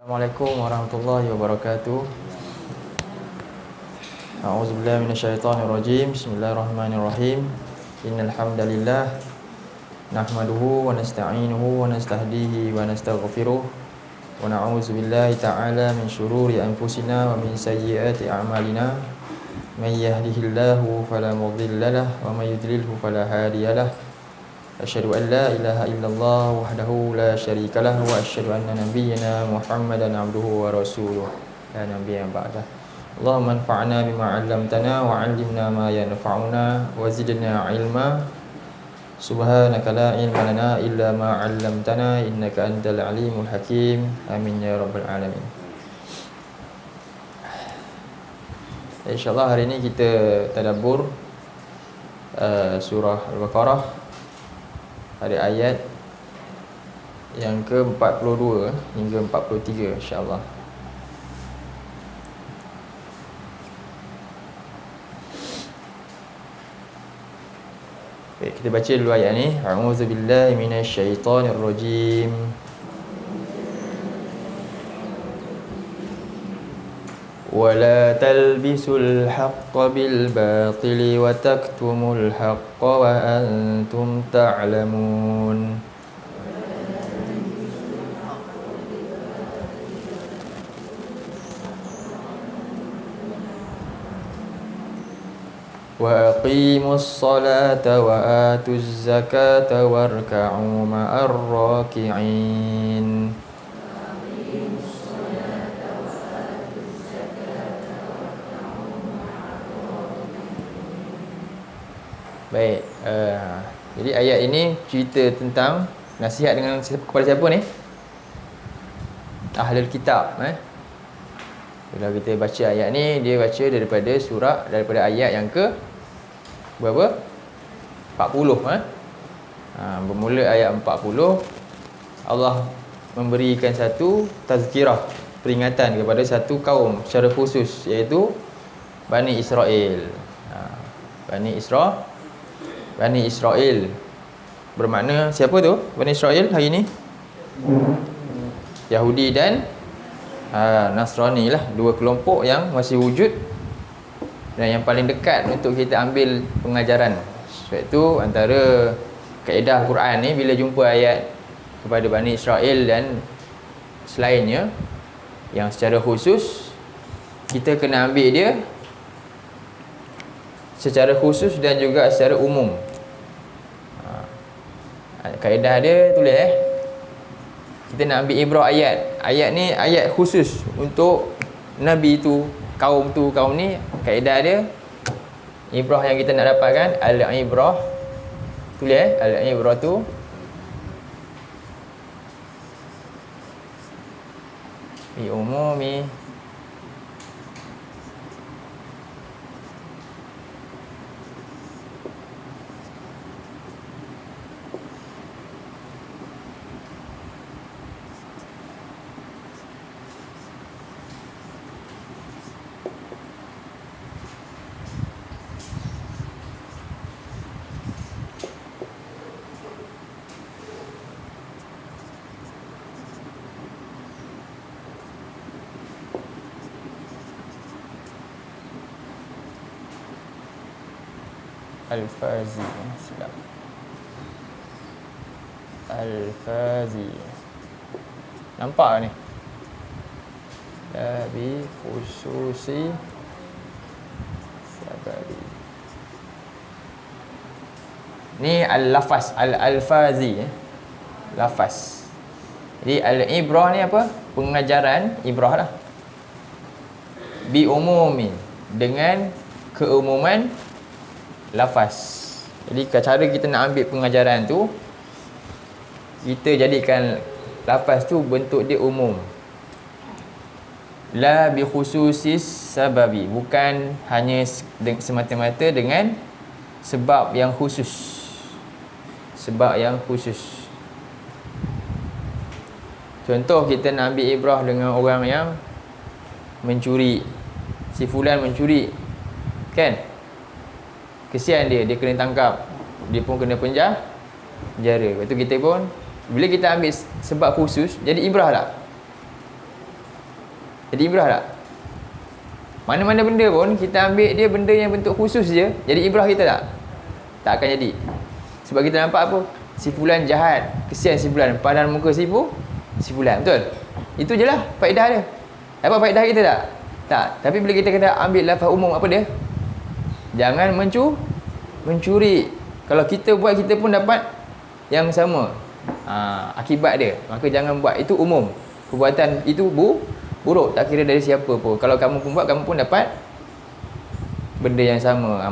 Assalamualaikum warahmatullahi wabarakatuh. A'udzubillahi minasyaitonirrajim. Bismillahirrahmanirrahim. Innal hamdalillah nahmaduhu wa nasta'inuhu wa nastahdihi wa nastaghfiruh wa na'udzubillahi ta'ala min syururi anfusina wa min sayyiati a'malina. May yahdihillahu fala mudhillalah wa may yudlilhu fala hadiyalah. Asyhadu an la ilaha illallah wahdahu la syarikalah wa asyhadu anna nabiyyana Muhammadan abduhu wa rasuluh la nabiyya ba'dah. Allahumma anfa'na bima 'allamtana wa 'allimna ma yanfa'una wa zidna 'ilma. Subhanaka la ilma lana illa ma 'allamtana innaka antal alimul hakim. Amin ya rabbal alamin. InsyaAllah hari ini kita tadabbur surah Al-Baqarah dari ayat yang ke-42 hingga 43 insya-Allah. Baik, kita baca dulu ayat ni. A'udzubillahi minasyaitonirrajim. ولا تلبسوا الحق بالباطل وتكتموا الحق وأنتم تعلمون وأقيموا الصلاة وآتوا الزكاة واركعوا مع الراكعين. Baik, jadi ayat ini cerita tentang nasihat dengan kepada siapa ni? Ahlul kitab. Bila kita baca ayat ni, dia baca daripada ayat yang ke berapa? 40. Bermula ayat 40, Allah memberikan satu tazkirah, peringatan kepada satu kaum secara khusus, iaitu Bani Israel. Bani Israel bermakna siapa tu? Bani Israel hari ni Yahudi dan Nasrani lah, dua kelompok yang masih wujud dan yang paling dekat untuk kita ambil pengajaran. Sebab itu antara kaedah Quran ni, bila jumpa ayat kepada Bani Israel dan selainnya yang secara khusus, kita kena ambil dia secara khusus dan juga secara umum. Kaedah dia tulis kita nak ambil ibrah ayat. Ayat ni ayat khusus untuk Nabi tu, kaum ni. Kaedah dia, ibrah yang kita nak dapatkan, al-ibrah. Tulis al-ibrah tu bi umumi Al-Fazi. Silap. Al-Fazi. Nampak ni? Bi khususi sababi. Ni al-lafaz, al-fazi. Lafaz. Jadi al-ibrah ni apa? Pengajaran, ibrah lah. Bi umumin, dengan keumuman lafaz. Jadi cara kita nak ambil pengajaran tu, kita jadikan lafaz tu bentuk dia umum. La bi khususis sababi, bukan hanya semata-mata dengan sebab yang khusus. Sebab yang khusus. Contoh, kita nak ambil ibrah dengan orang yang mencuri. Si fulan mencuri, kan? Kesian dia kena tangkap, dia pun kena penjara. Lepas tu kita pun, bila kita ambil sebab khusus, jadi ibrah tak? Jadi ibrah tak? Mana-mana benda pun kita ambil dia benda yang bentuk khusus je, jadi ibrah kita tak? Tak akan jadi. Sebab kita nampak apa? Si fulan jahat, kesian si fulan, pandang muka si fulan, betul? Itu je lah faedah dia. Dapat faedah kita tak? Tak. Tapi bila kita kata ambil lafaz umum, apa dia? Jangan mencuri. Kalau kita buat, kita pun dapat yang sama akibat dia. Maka jangan buat. Itu umum. Perbuatan itu buruk, tak kira dari siapa pun. Kalau kamu pun buat, kamu pun dapat benda yang sama,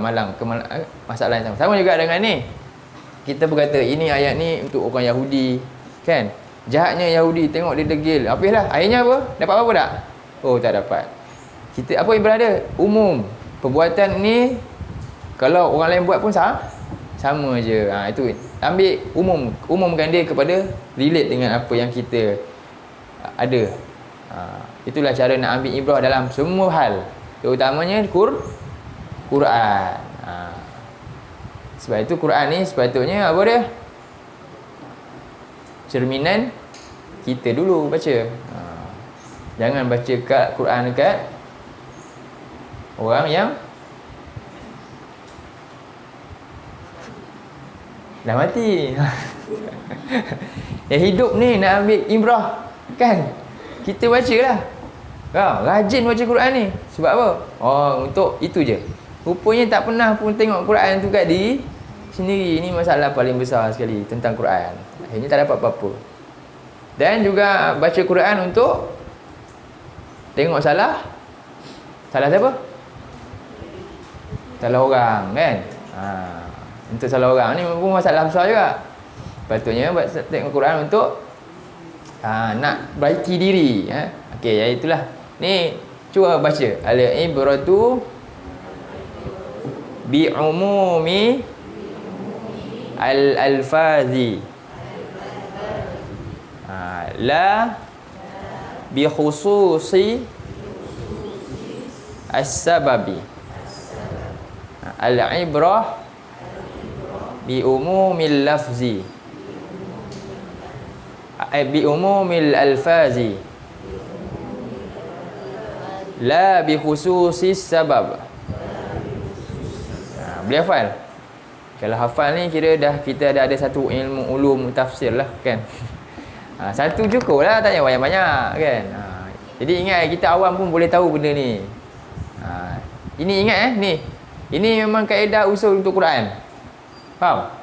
masalah yang sama. Sama juga dengan ni. Kita berkata ini ayat ni untuk orang Yahudi, kan? Jahatnya Yahudi, tengok dia degil. Habislah. Akhirnya apa? Dapat apa tak? Oh, tak dapat. Kita apa ibrah dia? Umum. Perbuatan ni kalau orang lain buat pun sama je. Itu ambil umumkan dia kepada relate dengan apa yang kita ada. Itulah cara nak ambil ibrah dalam semua hal, terutamanya Quran. Sebab itu Quran ni sepatutnya apa dia? Cerminan kita dulu baca. Jangan baca Quran dekat orang yang dah mati. Yang hidup ni nak ambil ibrah, kan? Kita baca lah. Rajin baca Quran ni. Sebab apa? Untuk itu je. Rupanya tak pernah pun tengok Quran tu kat diri sendiri. Ini masalah paling besar sekali tentang Quran. Akhirnya tak dapat apa-apa. Dan juga baca Quran untuk tengok salah siapa? Salah orang, kan? Untuk salah orang ni pun masalah besar juga. Patutnya tengok Quran untuk nak baiki diri. Okey, itulah. Ni cuba baca. Al-ibratu bi umumi al-alfazi la bi khususi as-sababi. Al-ibrah bi umumil lafzi bi umumil alfazi la bi khususis sabab. Boleh hafal? Kalau hafal ni kira dah kita ada satu ilmu ulum tafsir lah, kan? Satu cukup lah, tak payah banyak-banyak, kan? Jadi ingat, kita awam pun boleh tahu benda ni. Ini ingat ni. Ini memang kaedah usul untuk Quran. Faham?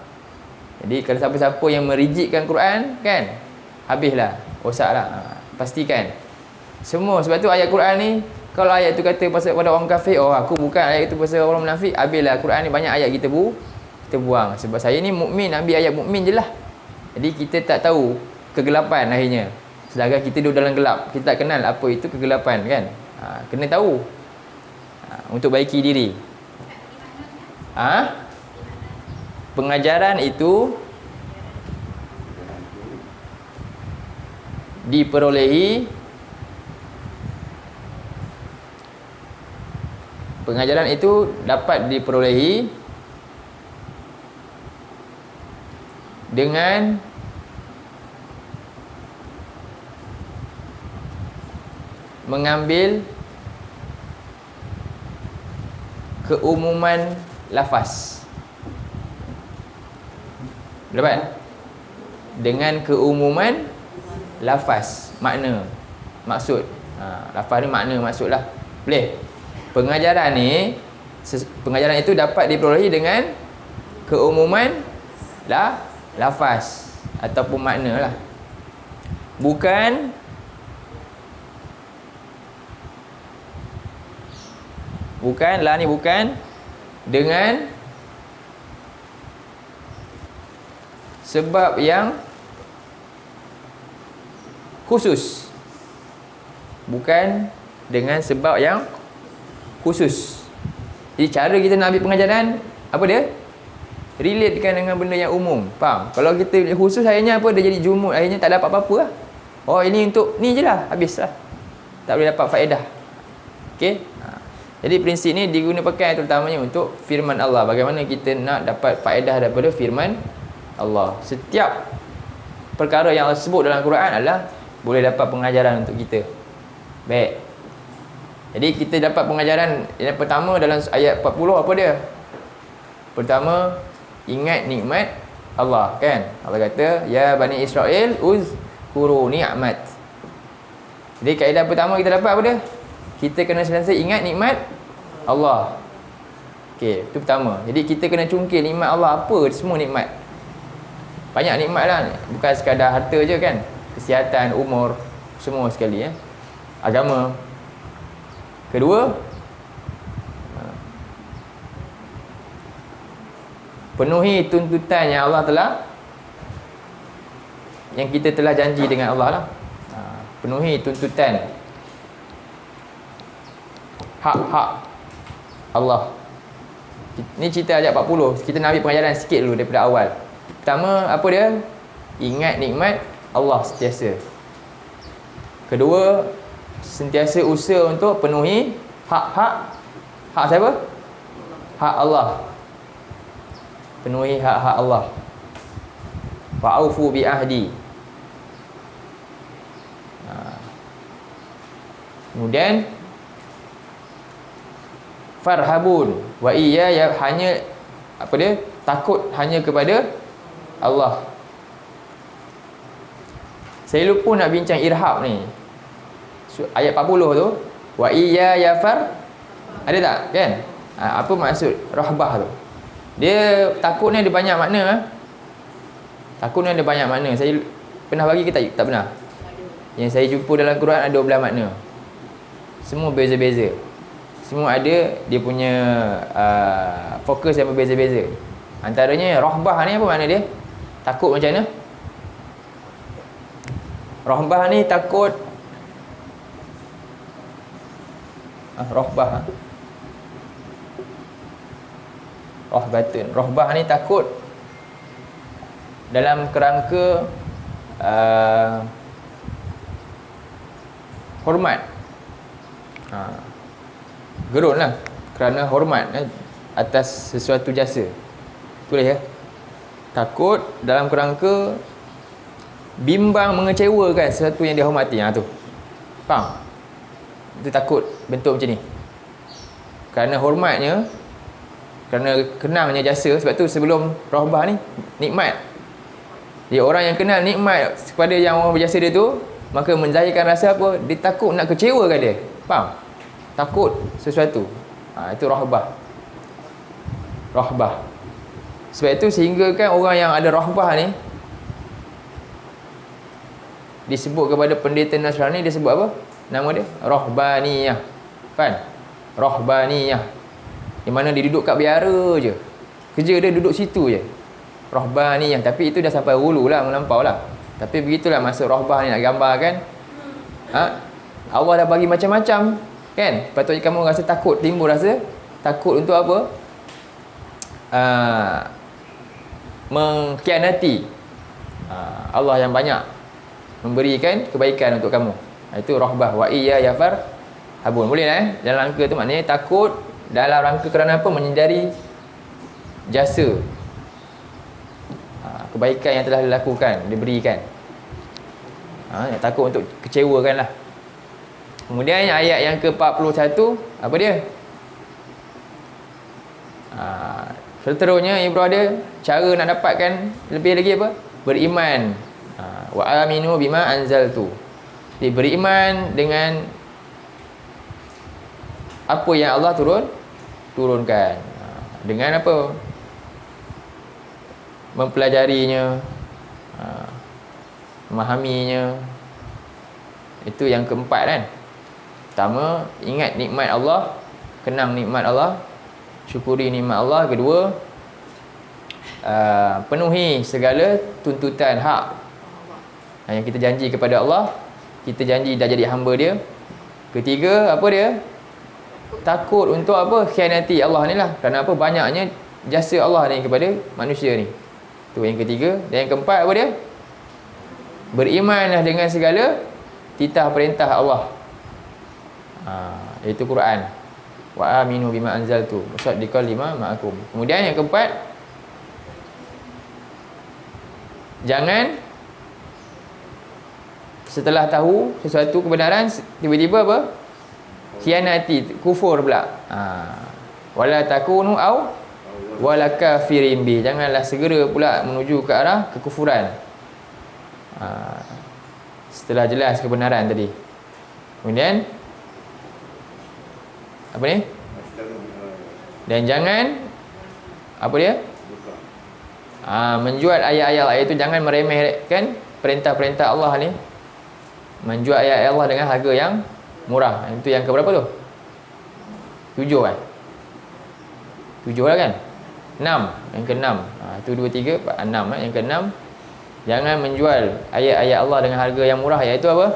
Jadi kalau siapa-siapa yang merijikkan Quran, kan? Habislah. Rosaklah. Pastikan. Semua. Sebab tu ayat Quran ni, kalau ayat tu kata pasal pada orang kafir, aku bukan, ayat tu pasal orang munafik, habislah. Quran ni banyak ayat kita buang. Sebab saya ni mukmin, ambil ayat mukmin je lah. Jadi kita tak tahu kegelapan akhirnya. Sedangkan kita duduk dalam gelap, kita tak kenal apa itu kegelapan, kan? Kena tahu untuk baiki diri. Pengajaran itu diperolehi, pengajaran itu dapat diperolehi dengan mengambil keumuman lafaz. Dapat? Dengan keumuman lafaz, makna, maksud. Lafaz ni makna, maksud lah. Boleh? Pengajaran itu dapat diperolehi dengan keumuman lafaz ataupun makna lah. Bukan dengan sebab yang khusus. Bukan dengan sebab yang khusus. Jadi cara kita nak ambil pengajaran, apa dia? Relatekan dengan benda yang umum. Faham? Kalau kita khusus, akhirnya apa? Dia jadi jumud, akhirnya tak dapat apa-apa lah. Ini untuk ni je lah, habis lah. Tak boleh dapat faedah. Okey? Jadi prinsip ni digunakan terutamanya untuk firman Allah. Bagaimana kita nak dapat faedah daripada firman Allah. Setiap perkara yang Allah sebut dalam Quran adalah boleh dapat pengajaran untuk kita. Baik. Jadi kita dapat pengajaran yang pertama dalam ayat 40 apa dia? Pertama, ingat nikmat Allah, kan? Allah kata, ya Bani Israel uzkuru ni'mat. Jadi kaedah pertama kita dapat apa dia? Kita kena sentiasa ingat nikmat Allah. Okey, itu pertama. Jadi kita kena cungkil nikmat Allah apa semua nikmat. Banyak nikmat lah, bukan sekadar harta je kan. Kesihatan, umur, semua sekali ya. Agama. Kedua, penuhi tuntutan yang Allah telah, yang kita telah janji dengan Allah lah. Penuhi tuntutan hak-hak Allah. Ni cerita ayat 40. Kita nak ambil pengajaran sikit dulu daripada awal. Pertama, apa dia? Ingat nikmat Allah sentiasa. Kedua, sentiasa usaha untuk penuhi hak siapa? Hak Allah. Penuhi hak-hak Allah. Wa'aufu bi ahdi. Kemudian farhabun wa iyaya, hanya apa dia? Takut hanya kepada Allah. Saya lupa nak bincang irhab ni. Ayat 40 tu, wa iyaya far, ada tak kan? Apa maksud rahbah tu? Dia takut ni ada banyak makna. Takut ni ada banyak makna. Saya pernah bagi ke tak pernah? Yang saya jumpa dalam Quran ada 12 makna. Semua beza-beza. Semua ada dia punya fokus yang berbeza-beza. Antaranya rahbah ni apa makna dia? Takut macam mana? Rahbah ni takut rahbah. Rahbatun. Rahbah ni takut dalam kerangka hormat. Gerun lah, kerana hormat atas sesuatu jasa. Boleh ya? Takut dalam kerangka bimbang, mengecewakan sesuatu yang dihormati. Tu faham? Itu takut bentuk macam ni, kerana hormatnya, kerana kenangnya jasa. Sebab tu sebelum rahbah ni nikmat. Jadi orang yang kenal nikmat kepada yang orang berjasa dia tu, maka menzahirkan rasa apa? Dia takut nak kecewakan dia. Faham? Takut sesuatu. Itu rahbah. Rahbah. Sebab itu sehingga kan orang yang ada rahbah ni disebut kepada pendeta Nasrani, dia sebut apa? Nama dia rahbaniyah. Faham? Rahbaniyah. Di mana dia duduk kat biara je. Kerja dia duduk situ je. Rahbaniyah. Tapi itu dah sampai hulu lah, melampau lah. Tapi begitulah maksud rahbah ni, nak gambarkan Allah dah bagi macam-macam kan. Patutnya kamu rasa takut, timbul rasa takut untuk apa? Mengkhianati Allah yang banyak memberikan kebaikan untuk kamu. Itu rahbah. Wa iya yafar habun. Boleh dalam rangka tu maknanya takut dalam rangka kerana apa? Menyindari jasa kebaikan yang telah dilakukan, diberikan. Takut untuk kecewakan lah. Kemudian ayat yang ke-41, apa dia? Seterusnya Ibrah dia, cara nak dapatkan lebih lagi apa? Beriman. Wa aminu bima anzaltu. Jadi beriman dengan apa yang Allah turunkan. Dengan apa? Mempelajarinya, memahaminya. Itu yang keempat kan. Pertama, ingat nikmat Allah, kenang nikmat Allah, syukuri nikmat Allah. Kedua, penuhi segala tuntutan hak yang kita janji kepada Allah. Kita janji dah jadi hamba dia. Ketiga, apa dia? Takut untuk apa? Khianati Allah ni lah. Kerana apa? Banyaknya jasa Allah ni kepada manusia ni. Itu yang ketiga. Dan yang keempat apa dia? Berimanlah dengan segala titah perintah Allah. Iaitu Quran. Wa aminu bima anzaltu musaddiqan lima ma'akum. Kemudian yang keempat, jangan setelah tahu sesuatu kebenaran tiba-tiba apa? khianati, kufur pula. Wala takunu au wala kafirin bi, janganlah segera pula menuju ke arah kekufuran. Setelah jelas kebenaran tadi. Kemudian apa ni? Dan jangan apa dia? Menjual ayat-ayat itu, jangan meremehkan perintah-perintah Allah ni. Menjual ayat Allah dengan harga yang murah. Itu yang keberapa tu? 7 kan? 7 lah kan? 6. Yang ke-6. Itu 2, 3, 4, 6. Yang ke-6, jangan menjual ayat-ayat Allah dengan harga yang murah. Iaitu apa?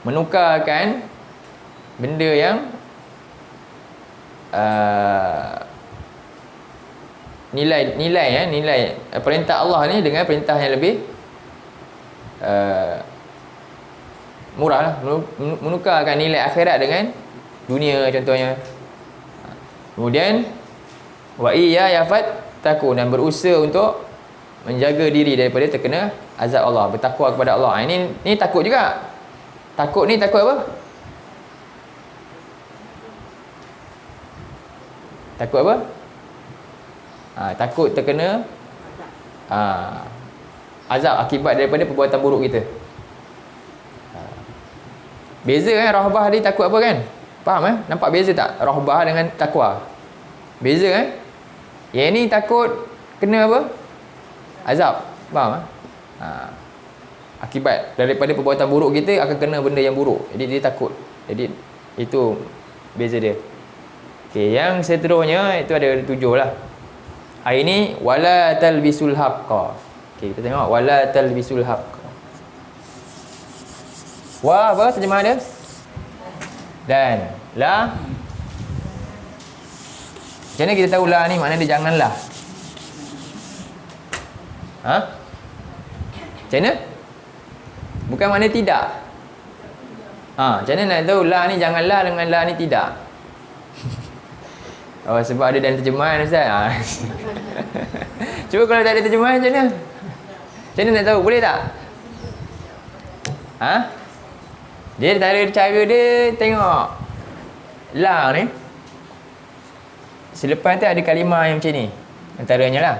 Menukarkan benda yang nilai perintah Allah ni dengan perintah yang lebih murah lah. Menukarkan nilai akhirat dengan dunia contohnya. Kemudian wa iya yafat takun, dan berusaha untuk menjaga diri daripada terkena azab Allah, bertakwa kepada Allah. Ini takut juga. Takut ni takut apa? Takut apa? Takut terkena azab akibat daripada perbuatan buruk kita. Beza kan rahbah ni takut apa kan? Faham Nampak beza tak? Rahbah dengan takwa. Beza kan? Yang ni takut kena apa? Azab. Faham akibat daripada perbuatan buruk kita akan kena benda yang buruk. Jadi dia takut. Jadi itu beza dia. Okey, yang seterusnya itu ada 7 lah. Hari ni wala talbisul haqqa. Okey, kita tengok wala talbisul haqqa. Wa apa terjemah dia? Dan la. Macam mana kita tahu la ni makna dia janganlah? Macam mana? Bukan makna tidak. Macam mana nak tahu la ni janganlah dengan la ni tidak? Sebab ada dalam terjemahan Ustaz. Cuba kalau tak ada terjemahan macam mana? Macam mana nak tahu? Boleh tak? Dia cara dia tengok la ni. Selepas tu ada kalimah yang macam ni. Antaranya lah.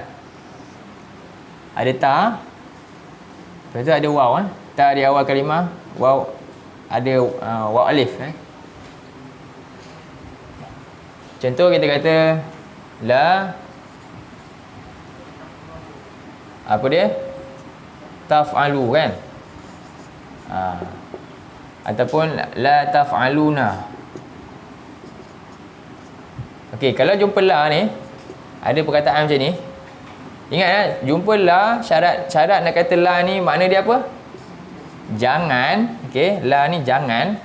Ada ta. Lepas tu ada waw. Ta di awal kalimah. Waw. Ada waw alif. Contoh kita kata la. Apa dia? Taf'alu kan? Ataupun la taf'aluna. Okey, kalau jumpa la ni, ada perkataan macam ni. Ingat jumpa la, syarat nak kata la ni makna dia apa? Jangan. Okey, la ni jangan.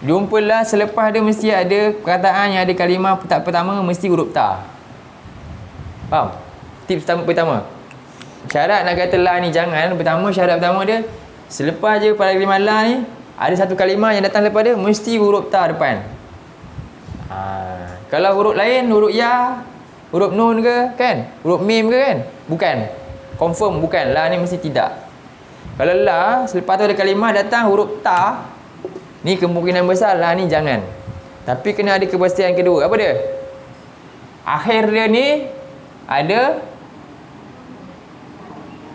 Jumpa la selepas dia mesti ada perkataan yang ada kalimah pertama mesti huruf ta. Faham? Tips pertama. Syarat nak kata la ni jangan, syarat pertama dia selepas je pada kalimah la ni ada satu kalimah yang datang lepas dia mesti huruf ta depan. Kalau huruf lain, huruf ya, huruf nun ke kan? Huruf mim ke kan? Bukan. Confirm bukan. La ni mesti tidak. Kalau la selepas tu ada kalimah datang huruf ta, ni kemungkinan besar la ni jangan. Tapi kena ada kepastian kedua. Apa dia? Akhir dia ni ada,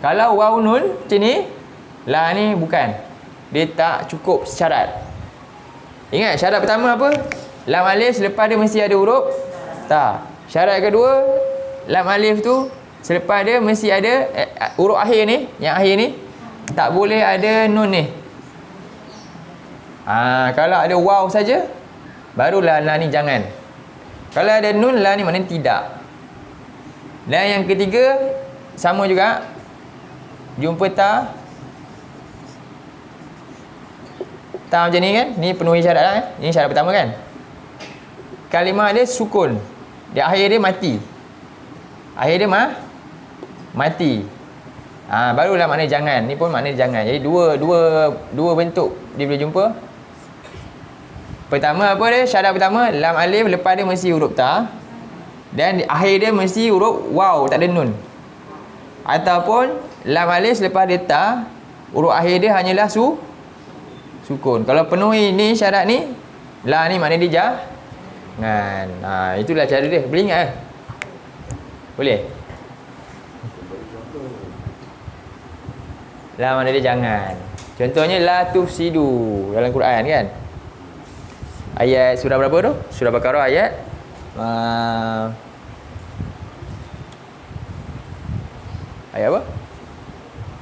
kalau waw nun macam ni, la ni bukan. Dia tak cukup syarat. Ingat syarat pertama apa? Lam alif selepas dia mesti ada huruf ta. Syarat kedua, lam alif tu selepas dia mesti ada huruf akhir ni, yang akhir ni tak boleh ada nun ni. Kalau ada waw saja barulah la ni jangan. Kalau ada nun, la ni maknanya tidak. Dan yang ketiga sama juga, jumpa ta macam ni kan, ni penuhi syarat lah. Ini syarat pertama kan. Kalimah dia sukun, di akhir dia mati. Akhir dia mati. Barulah makna jangan. Ni pun makna jangan. Jadi dua bentuk dia boleh jumpa. Pertama apa dia? Syarat pertama lam alif lepas dia mesti huruf ta, dan di akhir dia mesti huruf waw, tak ada nun. Ataupun lam alif selepas dia ta, huruf akhir dia hanyalah sukun. Kalau penuhi ni syarat ni, la ni maknanya dia jangan. Itulah cara dia. Boleh ingat ke? Boleh? La maknanya dia jangan. Contohnya la tufsidu dalam Quran kan. Ayat surah berapa tu? Surah Baqarah ayat ayat apa?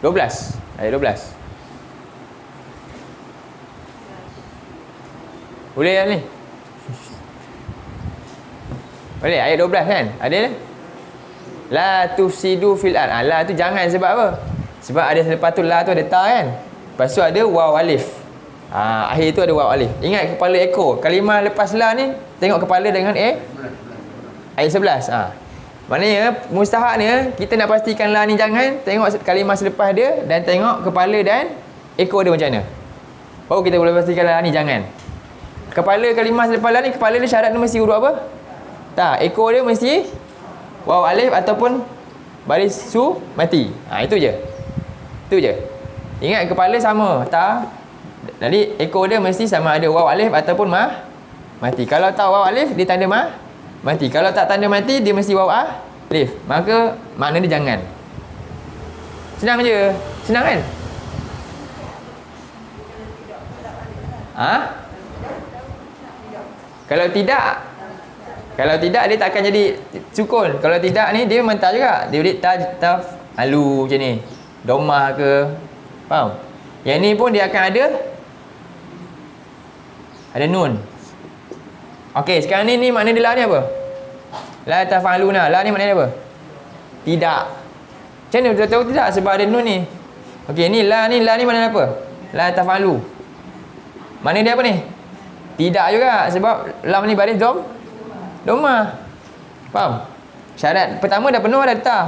12. Ayat 12. Boleh kan ni? Boleh, ayat 12 kan? Ada ni? La tufsidu fil ard. La tu jangan sebab apa? Sebab ada selepas tu la tu ada ta kan? Lepas tu ada waw alif. Akhir tu ada waw alif. Ingat kepala ekor. Kalimah lepas la ni, tengok kepala dengan ayat 11. Maknanya mustahak ni, kita nak pastikan la ni jangan, tengok kalimah selepas dia dan tengok kepala dan ekor dia macam mana. Baru kita boleh pastikan la ni jangan. Kepala kalimah selepas la ni, kepala dia syarat dia mesti huruf apa? Tak, ekor dia mesti waw alif ataupun baris su mati. Itu je. Itu je. Ingat kepala sama, ta. Jadi ekor dia mesti sama ada waw alif ataupun mati. Kalau tak waw alif, dia tanda mati. Kalau tak tanda mati, dia mesti waw alif. Maka makna dia jangan. Senang je. Senang kan? Kalau tidak dia tak akan jadi sukun. Kalau tidak ni dia mentah juga. Dia boleh taf alu macam ni. Domah ke. Faham? Yang ni pun dia akan ada nun. Okey, sekarang ni makna dia la ni apa? La tafaluna. La ni makna dia apa? Tidak. Macam mana kita tahu tidak? Sebab ada nun ni. Okey, ni la ni makna apa? La tafalu. Makna dia apa ni? Tidak juga. Sebab lam ni baris domah. Faham? Syarat pertama dah penuh dah ta.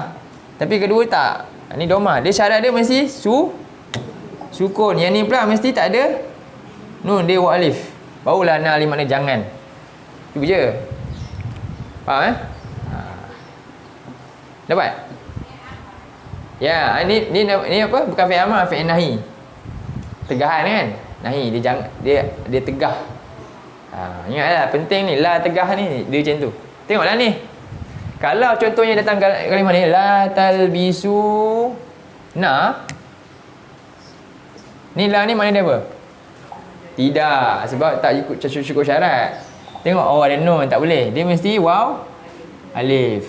Tapi kedua tak. Ni domah. Dia syarat dia mesti sukun. Yang ni pula mesti tak ada nun, dia waw alif. Barulah na li makna jangan. Itu je. Faham Dapat? Ya, ni apa? Bukan fi'il amar, fi'il nahi. Tegahan kan? Nahi, dia tegah. Ingatlah penting ni, la tegah ni dia macam tu. Tengoklah ni. Kalau contohnya datang kalimah ni la talbisu ni la ni makna dia apa? Tidak, sebab tak cukup syarat. Tengok ada nun, tak boleh. Dia mesti waw alif.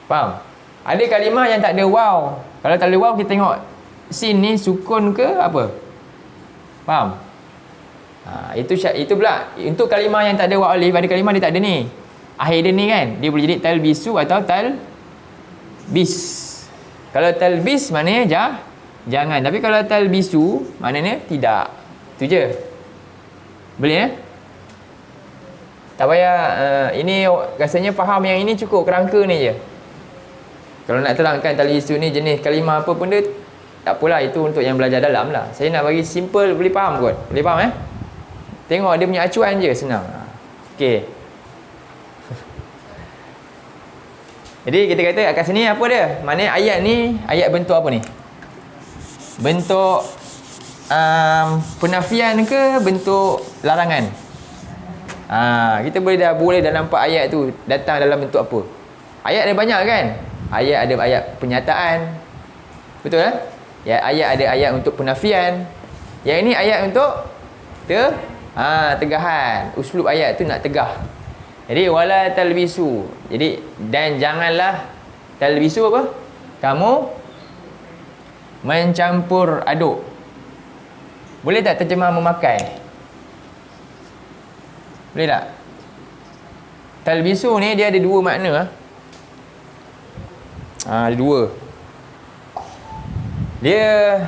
Faham? Ada kalimah yang tak ada waw. Kalau tak ada waw, kita tengok sin ni sukun ke apa? Faham? Itu pula untuk kalimah yang tak ada waw alif. Ada kalimah dia tak ada ni, akhir dia ni kan, dia boleh jadi talbisu atau talbis. Kalau talbis maknanya jangan. Tapi kalau talbisu maknanya tidak. Itu je. Boleh tak payah ini rasanya faham yang ini cukup, kerangka ni je. Kalau nak terangkan talbisu ni jenis kalimah apa pun dia tak apalah, itu untuk yang belajar dalam lah. Saya nak bagi simple, boleh faham kot. Boleh faham Tengok dia punya acuan je, senang. Okey. Jadi kita kata kat sini apa dia? Maknanya ayat ni, ayat bentuk apa ni? Bentuk penafian ke bentuk larangan? Kita boleh dah nampak ayat tu datang dalam bentuk apa? Ayat ada banyak kan? Ayat ada ayat penyataan. Betul Ya, ayat ada ayat untuk penafian. Yang ini ayat untuk tegahan. Uslub ayat tu nak tegah. Jadi wala talbisu. Jadi dan janganlah talbisu apa? Kamu mencampur aduk. Boleh tak terjemah memakai? Boleh tak? Talbisu ni dia ada dua makna. Ada dua. Dia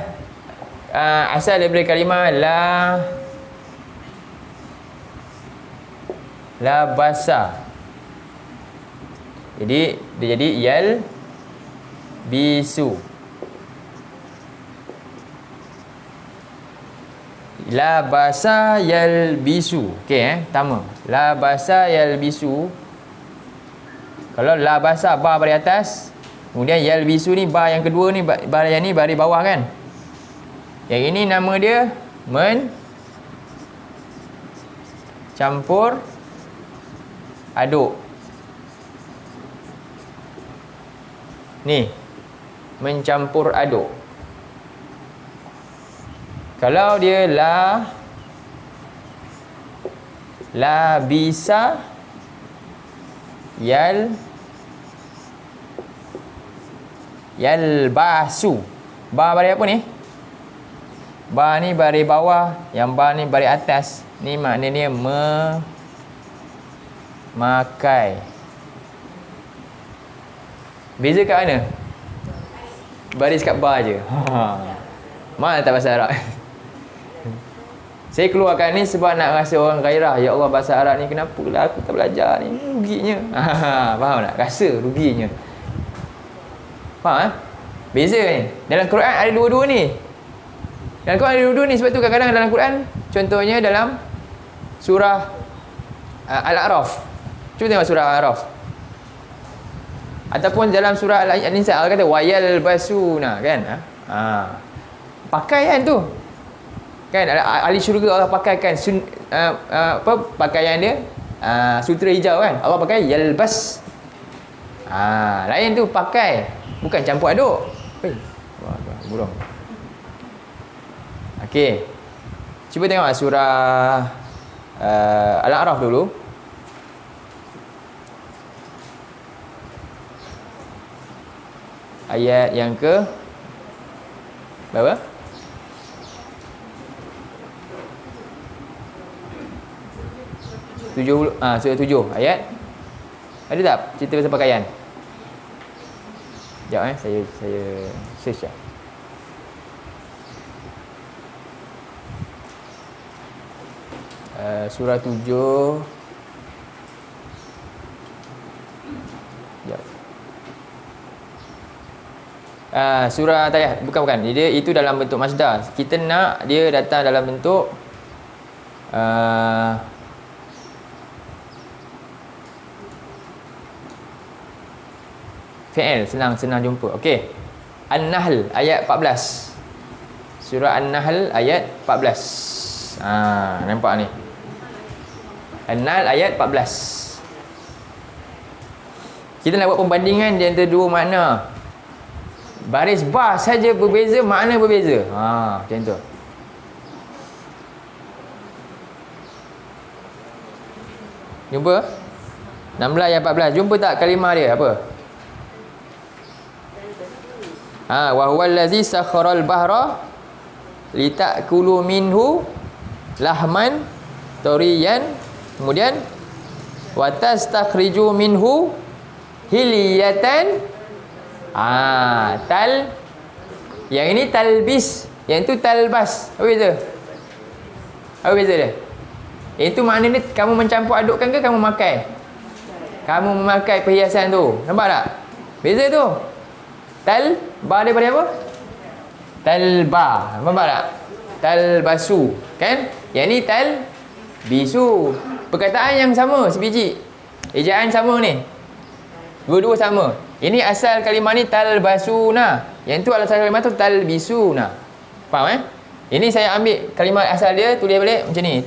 asal daripada kalimah la basa. Jadi dia jadi yal bisu. La basa yal bisu. Okey pertama. La basa yal bisu. Kalau la basa ba baris atas, kemudian yal bisu ni ba yang kedua ni, ba yang ni baris bawah kan. Yang ini nama dia campur aduk. Ni mencampur aduk. Kalau dia la bisa yalbasu. Ba baris apa ni? Ba ni baris bawah, yang ba ni baris atas. Ni maknanya memakai. Beza kat mana? Baris kat ba je. Mana tak bahasa Arab? Saya keluarkan ni sebab nak rasa orang gairah. Ya Allah, bahasa Arab ni kenapa lah aku tak belajar ni? Ruginya. Faham tak? Rasa ruginya. Faham? Beza ni. Dalam Quran ada dua-dua ni. Dalam Quran ada dua-dua ni. Sebab tu kadang-kadang dalam Quran, contohnya dalam surah Al-A'raf. Cuba tengok surah Al-A'raf. Ataupun dalam surah Al-Nisa, Allah kata wayal basuna, kan? Pakaian tu. Kan ahli syurga Allah pakaikan pakaian dia sutera hijau, kan? Allah pakai yalbas. Lain tu pakai, bukan campur aduk. Burung. Okey. Cuba tengok surah Al-A'raf dulu. Ayat yang ke berapa? 70, surah 7 ayat. Ada tak cerita pasal pakaian? Sekejap saya search lah. Surah 7. Sekejap. Surah Tayah, bukan. Dia itu dalam bentuk masdar. Kita nak dia datang dalam bentuk fi'il, senang jumpa. Okey. An-Nahl ayat 14. Surah An-Nahl ayat 14. Nampak ni. An-Nahl ayat 14. Kita nak buat pembandingan di antara dua makna. Baris ba saja berbeza, makna berbeza. Macam tu. Jumpa? 16 ayat 14. Jumpa tak kalimah dia apa? Wa huwal ladzi sakharal bahra litakulu minhu lahman tariyan, kemudian wa tastakhriju minhu hilyatan. Yang ini talbis, yang itu talbas. Apa beza? Apa beza dia? Itu maknanya kamu mencampur adukkan ke kamu memakai? Kamu memakai perhiasan tu. Nampak tak? Beza tu. Ba daripada apa? Talba. Nampak tak? Talbasu, kan? Yang ni talbisu. Perkataan yang sama sebiji. Ejaan sama ni. Dua-dua sama. Ini asal kalimah ni talbasuna. Yang tu asal kalimah tu talbisuna. Faham Ini saya ambil kalimah asal dia, tulis balik macam ni.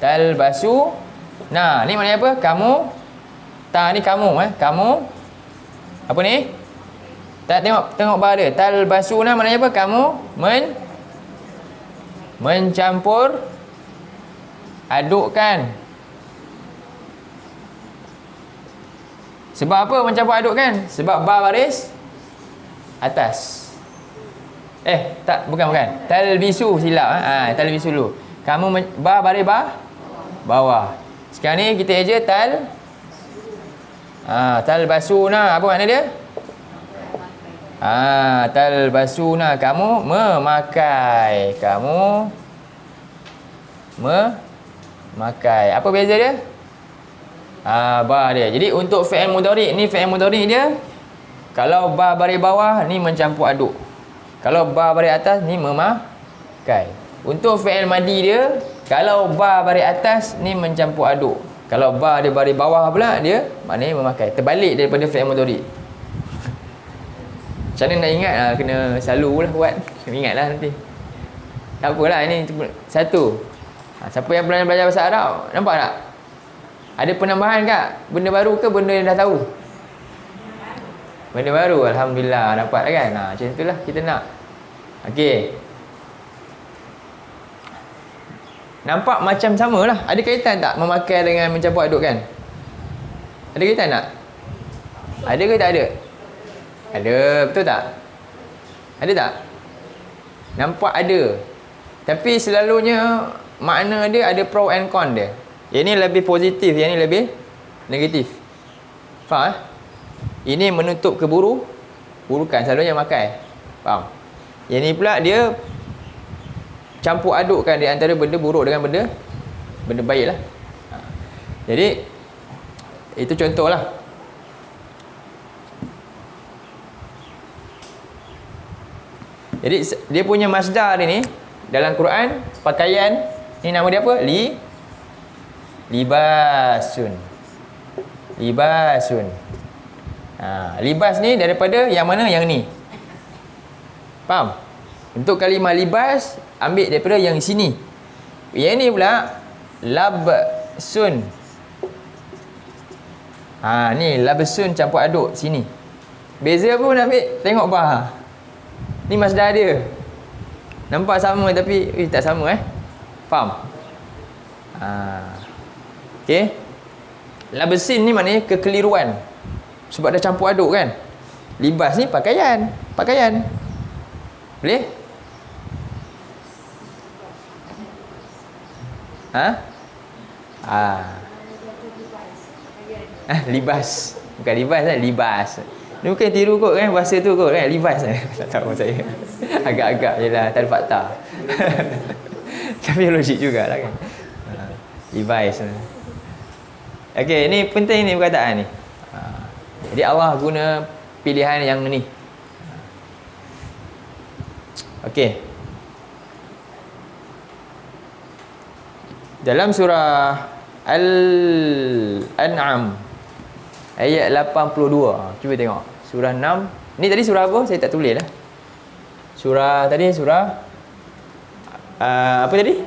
Talbasu. Nah, ni maknanya apa? Kamu. Ni kamu, kamu. Apa ni? Tengok ba dia. Talbasuna maknanya apa? Kamu mencampur adukkan. Sebab apa mencampur adukkan? Sebab ba baris atas. Bukan. Talbisu, silap. Talbisu dulu. Kamu ba baris bawah. Sekarang ni kita eja talbasuna. Apa makna dia? Talbasuna, kamu memakai. Memakai. Apa beza dia? Ba dia. Jadi untuk fi'il mudhari' ni, fi'il mudhari' dia kalau ba baris bawah ni mencampur aduk. Kalau ba baris atas ni memakai. Untuk fi'il madi dia, kalau ba baris atas ni mencampur aduk. Kalau ba dia baris bawah pula, dia maknanya memakai. Terbalik daripada fi'il mudhari'. Macam mana nak ingat lah, kena selalu lah buat. Ingat lah nanti. Tak apalah, ini satu. Siapa yang pernah belajar bahasa Arab, nampak tak? Ada penambahan tak? Benda baru ke benda yang dah tahu? Benda baru, Alhamdulillah, dapat kan? Macam itulah kita nak. Okey. Nampak macam sama lah. Ada kaitan tak memakai dengan mencampur aduk kan? Ada kaitan tak? Ada ke tak ada? Ada, betul tak? Ada tak? Nampak ada. Tapi selalunya makna dia ada pro and con dia. Yang ni lebih positif, yang ni lebih negatif. Faham? Ini menutup keburukan, selalunya makai. Faham? Yang ni pula dia campur adukkan di antara benda buruk dengan benda baik lah. Jadi itu contohlah. Jadi dia punya masdar ni dalam Quran, pakaian ni nama dia apa? Libasun. Libas ni daripada yang mana? Yang ni. Faham? Untuk kalimah libas ambil daripada yang sini. Yang ni pula labsun. Ni labsun campur aduk sini. Beza apa nak ambil? Tengok bah. Ni masdar dia. Nampak sama tapi tak sama Faham? Okey. Labsin ni maknanya kekeliruan. Sebab dah campur aduk kan. Libas ni pakaian. Boleh? Libas. Bukan libas libas. Ni bukan tiru kot kan, bahasa tu kot kan, libas tak tahu saya. Agak-agak je lah, tak ada fakta. Tapi logik jugalah kan. Libas. Okey, ni penting ni perkataan ni. Jadi Allah guna pilihan yang ni. Okey. Dalam surah Al-An'am ayat 82. Cuba tengok. Surah 6. Ni tadi surah apa? Saya tak tulis lah. Surah apa tadi?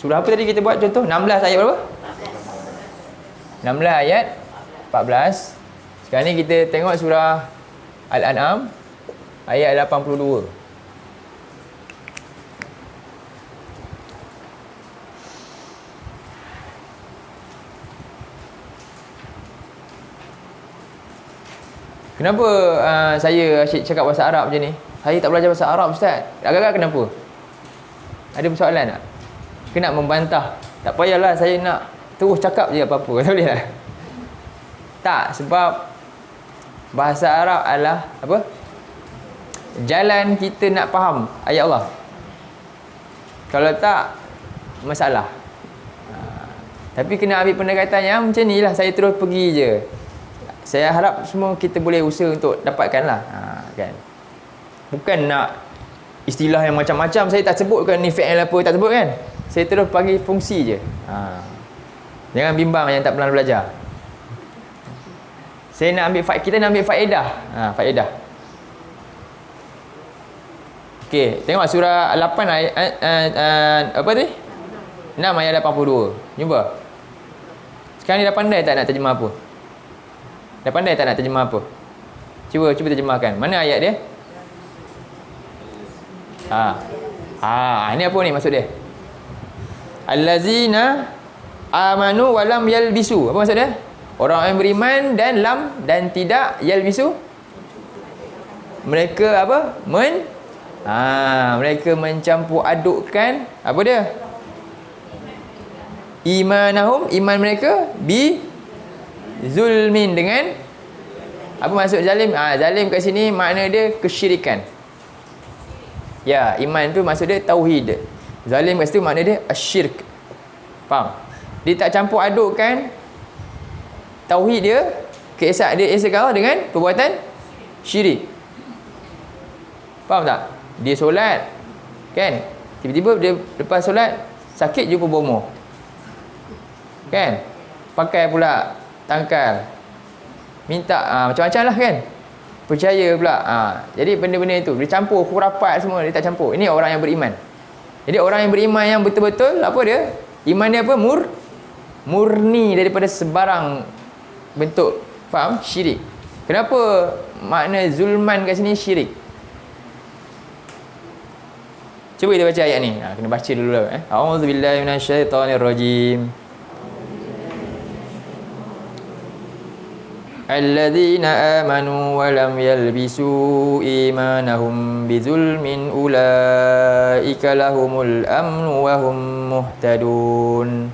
Surah apa tadi kita buat contoh? 16 ayat berapa? 16 ayat 14. Sekarang ni kita tengok surah Al-An'am ayat 82. Kenapa saya asyik cakap bahasa Arab macam ni? Saya tak belajar bahasa Arab, Ustaz. Agak-agak kenapa? Ada persoalan tak? Kena membantah. Tak payahlah saya nak terus cakap je apa-apa. Tak boleh lah. Tak, sebab bahasa Arab adalah apa? Jalan kita nak faham ayat Allah. Kalau tak, masalah. Tapi kena ambil pendekatan yang macam ni lah. Saya terus pergi je. Saya harap semua kita boleh usaha untuk dapatkan lah. Kan? Bukan nak istilah yang macam-macam. Saya tak sebutkan ni fi'il apa, tak sebut kan. Saya terus bagi fungsi je. Jangan bimbang yang tak pernah belajar. Saya nak ambil kita nak ambil faedah. Faedah. Okey, tengok surah 8 ayat apa tadi? 6 ayat 82. Jumpa. Sekarang ni dah pandai tak nak terjemah apa? Dah pandai tak nak terjemah apa? Cuba terjemahkan. Mana ayat dia? Ini apa ni maksud dia? Allazina amanu wa lam yalbisu. Apa maksud dia? Orang yang beriman dan tidak yalbisu. Mereka apa? Mereka mencampur adukkan apa dia? Imanahum, iman mereka bi zulmin, dengan apa maksud zalim? Zalim kat sini makna dia kesyirikan. Ya, iman tu maksud dia tauhid. Zalim kat situ makna dia asyirk. Faham? Dia tak campur adukkan tauhid dia, keesaan dia Allah dengan perbuatan syirik. Faham tak? Dia solat kan, tiba-tiba dia lepas solat sakit jumpa bomoh kan, pakai pula tangkal, minta macam-macam lah kan. percaya pula. Jadi benda-benda itu dia campur khurafat semua, dia tak campur. Ini orang yang beriman. Jadi orang yang beriman yang betul-betul apa dia? Iman dia apa? Murni daripada sebarang bentuk, faham? Syirik. Kenapa makna zulman kat sini syirik? Cuba kita baca ayat ni. Kena baca dulu lah. A'udzubillahi minasyaitonirrajim. Alladzina amanu wa lam yalbisu imanahum bizulmin ulaika lahumul amnu wa hum muhtadun.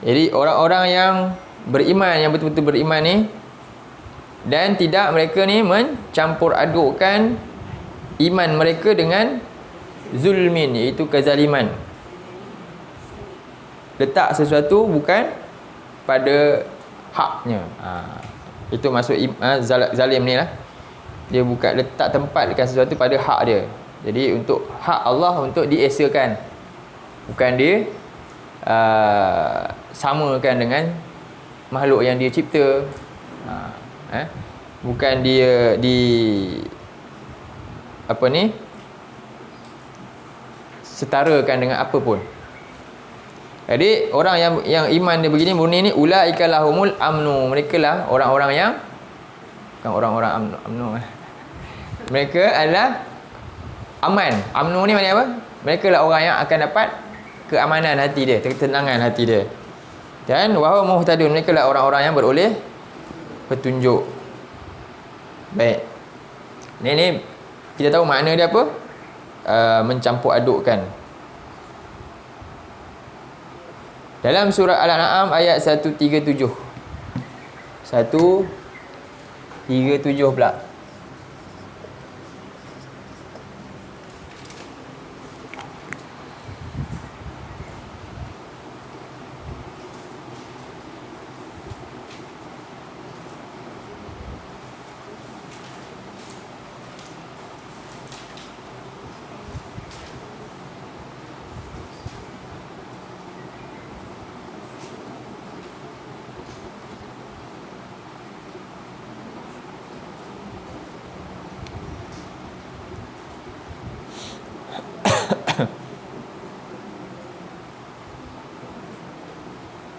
Jadi orang-orang yang beriman, yang betul-betul beriman ni, dan tidak mereka ni mencampur adukkan iman mereka dengan zulmin, iaitu kezaliman. Letak sesuatu bukan pada haknya. Itu maksud zalim ni lah. Dia bukan letak tempatkan sesuatu pada hak dia. Jadi untuk hak Allah untuk diesakan, bukan dia samakan dengan makhluk yang dia cipta. Bukan dia setarakan dengan apa pun. Jadi orang yang iman dia begini, murni ni, ulaika lahumul amnu, mereka lah orang-orang yang bukan orang-orang amnu. Mereka adalah aman. Amnu ni maknanya apa? Mereka lah orang yang akan dapat keamanan hati dia, ketenangan hati dia. Dan wahum muhtadun, mereka lah orang-orang yang beroleh petunjuk. Baik. Ni kita tahu makna dia apa? Mencampur adukkan. Dalam surah Al-An'am ayat 137. 137 pula.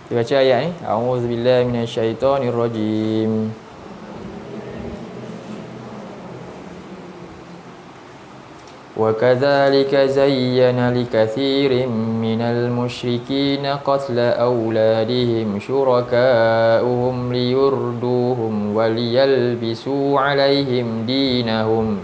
Kita baca ayat ni. A'udzubillahi minasyaitonirrajim. Wa kadzalika zayyana likatsirin minal musyrikina qatla auladihim syuraka'uhum liyurduhum wa liyalbisu 'alaihim dinahum.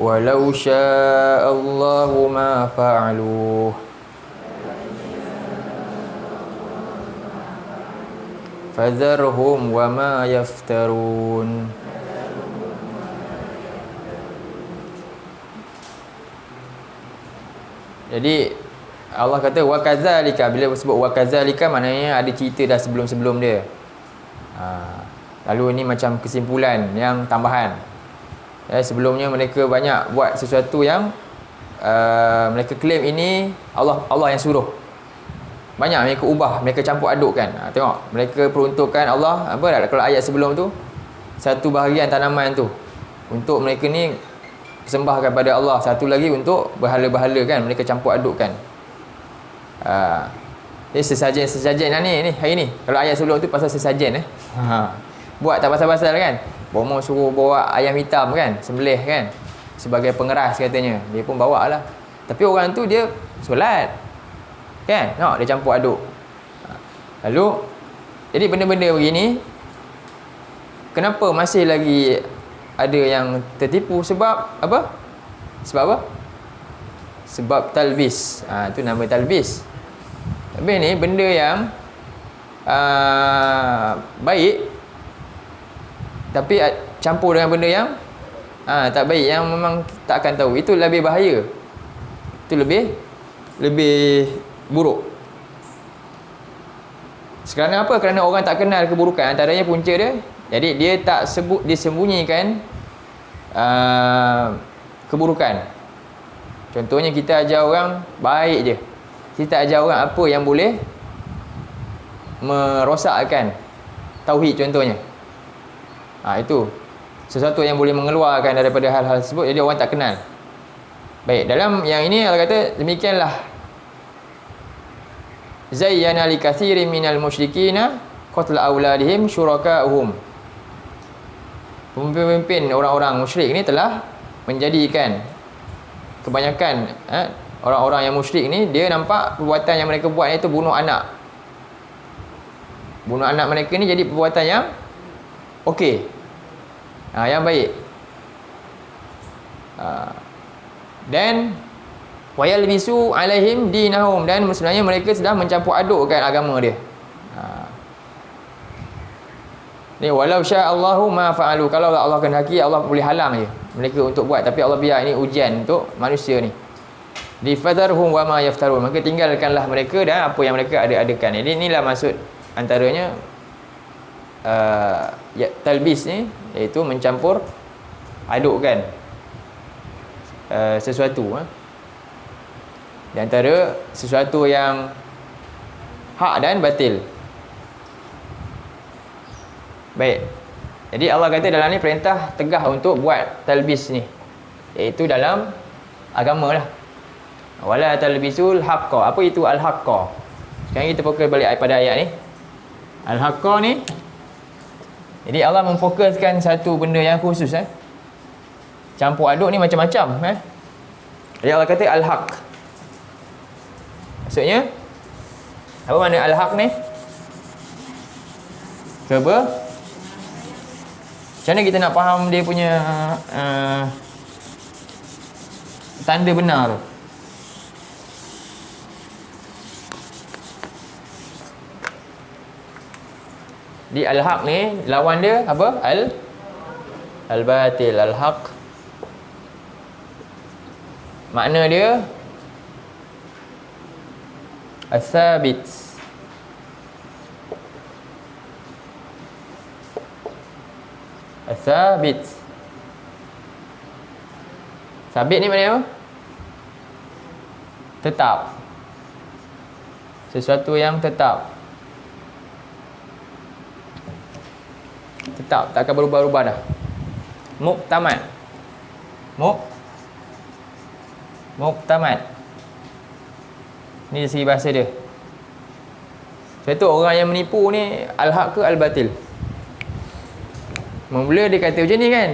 Walau sya'allahu ma fa'aluh fadharhum wa ma yaftarun. Jadi Allah kata wa kadzalika, bila sebut wa kadzalika maknanya ada cerita dah sebelum-sebelum dia. Lalu ini macam kesimpulan yang tambahan. Sebelumnya mereka banyak buat sesuatu yang mereka claim ini Allah yang suruh. Banyak mereka ubah, mereka campur adukkan. Tengok, mereka peruntukkan Allah kalau ayat sebelum tu, satu bahagian tanaman tu untuk mereka ni sembahkan pada Allah, satu lagi untuk berhala-berhala kan, mereka campur adukkan. Ini sesajen ni hari ni. Kalau ayat sebelum tu pasal sesajen buat tak pasal-pasal kan. Bomo suruh bawa ayam hitam kan, sembelih kan, sebagai pengeras katanya. Dia pun bawa lah. Tapi orang tu dia solat kan, dia campur aduk. Lalu jadi benda-benda begini, kenapa masih lagi ada yang tertipu? Sebab apa? Sebab apa? Sebab talbis. Itu nama talbis. Tapi ni benda yang baik, tapi campur dengan benda yang Tak baik, yang memang tak akan tahu, itu lebih bahaya, itu lebih buruk. Kerana apa? Kerana orang tak kenal keburukan, antaranya punca dia. Jadi dia tak disembunyikan keburukan. Contohnya kita ajar orang baik je, kita ajar orang apa yang boleh merosakkan tauhid contohnya. Itu sesuatu yang boleh mengeluarkan daripada hal-hal tersebut, jadi orang tak kenal. Baik, dalam yang ini Allah kata demikianlah zayyana likatsirin minal musyrikina qatla auladihim syuraka'uhum. Pemimpin orang-orang musyrik ini telah menjadikan kebanyakan orang-orang yang musyrik ni, dia nampak perbuatan yang mereka buat itu bunuh anak mereka ni jadi perbuatan yang okey, yang baik. Dan wayalbisu alaihim dinahum, dan sebenarnya mereka sedang mencampur adukkan agama dia. Ni walau sya'allahu ma fa'alu, kalau Allah kehendaki Allah boleh halang je mereka untuk buat, tapi Allah biar ini ujian untuk manusia ni. Di fadharhum wa ma yaftarun, maka tinggalkanlah mereka dan apa yang mereka ada-adakan. Jadi inilah maksud antaranya talbis ni, iaitu mencampur adukkan sesuatu di antara sesuatu yang hak dan batil. Baik, jadi Allah kata dalam ni perintah tegah untuk buat talbis ni, iaitu dalam agama lah. Wala talbisul haqqa. Apa itu al-haqqa? Sekarang kita fokus balik pada ayat ni. Al-haqqa ni, jadi Allah memfokuskan satu benda yang khusus. Campur aduk ni macam-macam. Jadi Allah kata al-haq. Maksudnya apa makna al-haq ni? Macam mana kita nak faham dia punya tanda benar tu? Di al-haq ni lawan dia apa? Al-batil. Al-haq makna dia as-sabit. As-sabit. Sabit ni maknanya apa? Tetap. Sesuatu yang tetap. Tetap, tak akan berubah-ubah dah. Muktamad. Muktamad. Ni segi bahasa dia. Sebab tu orang yang menipu ni al-haq ke al-batil. Mula dia kata macam ni kan,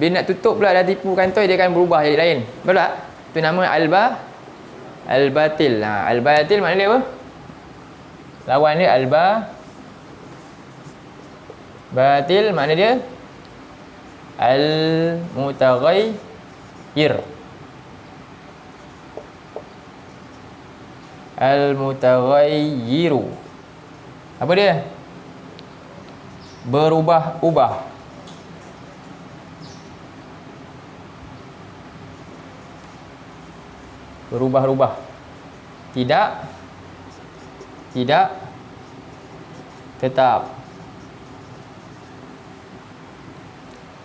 dia nak tutup pula dah tipu kantoi, dia akan berubah jadi lain. Betul tak? Itu nama al-batil. Al-batil makna dia apa? Lawan dia batil makna dia al-mutaghayyir. Al-mutaghayyiru. Apa dia? Berubah-ubah. Berubah-ubah. Tidak tetap.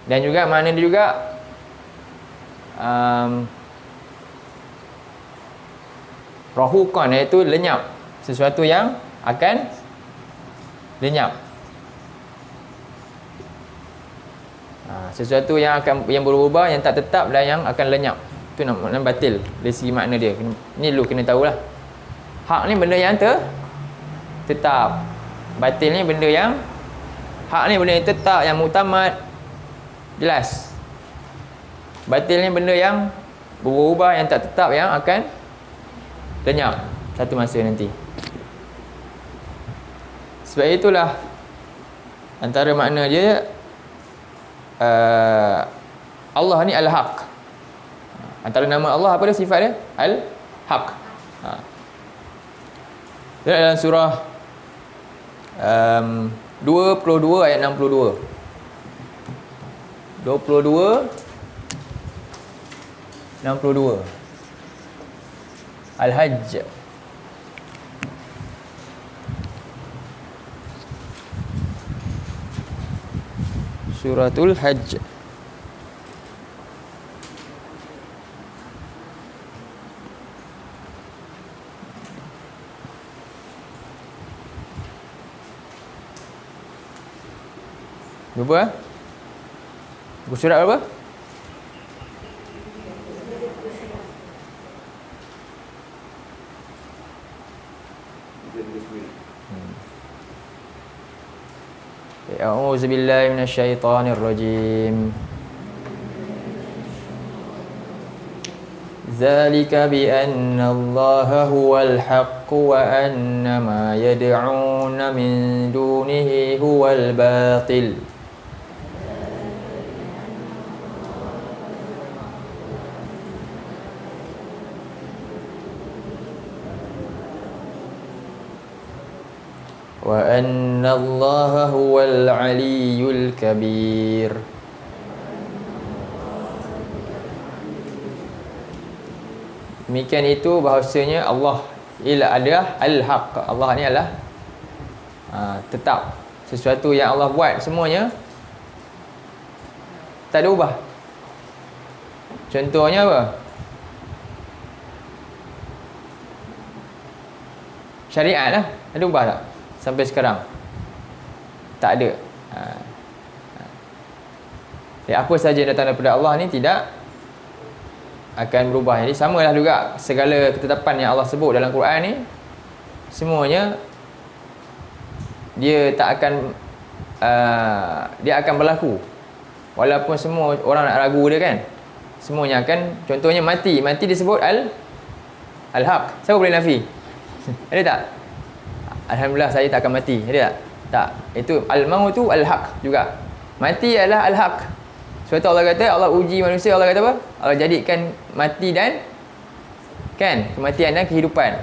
Dan juga makna dia juga rahuqan, iaitu lenyap. Sesuatu yang akan lenyap. Sesuatu yang berubah, yang tak tetap dan yang akan lenyap. Itu nama batil dari segi makna dia. Ni dulu kena tahulah. Hak ni benda yang tetap. Batil ni benda yang, hak ni benda yang tetap, yang muktamad, jelas. Batil ni benda yang berubah, yang tak tetap, yang akan lenyap satu masa nanti. Sebab itulah antara makna dia Allah ni al-haq. Antara nama Allah apa dia, sifat dia? Al-haq. Dalam surah 22 ayat 62. 22 62. Al-Hajj. Suratul Hajj. Lupa? Buku surat apa? A'udzu billahi minasyaitonir rajim. Dzalika bi anna Allaha huwal haqq wa anna ma yad'una min dunihi huwal batil. Wa anna Allaha huwal aliyyul kabir. Demikian itu bahawasanya Allah ialah adalah al-haq. Allah ni adalah tetap. Sesuatu yang Allah buat semuanya tak ada ubah. Contohnya apa? Syariat lah. Ada ubah tak? Sampai sekarang tak ada. Apa saja yang datang daripada Allah ni tidak akan berubah. Jadi samalah juga segala ketetapan yang Allah sebut dalam Quran ni, semuanya dia tak akan dia akan berlaku walaupun semua orang nak ragu dia kan. Semuanya akan, contohnya mati disebut al-haq. Siapa boleh nafi? Ada tak? Alhamdulillah saya tak akan mati. Ada tak? Tak. Itu al-maut tu al-haq juga. Mati adalah al-haq. Sebab tu Allah kata, Allah uji manusia, Allah kata apa? Allah jadikan mati dan kematian dan kehidupan.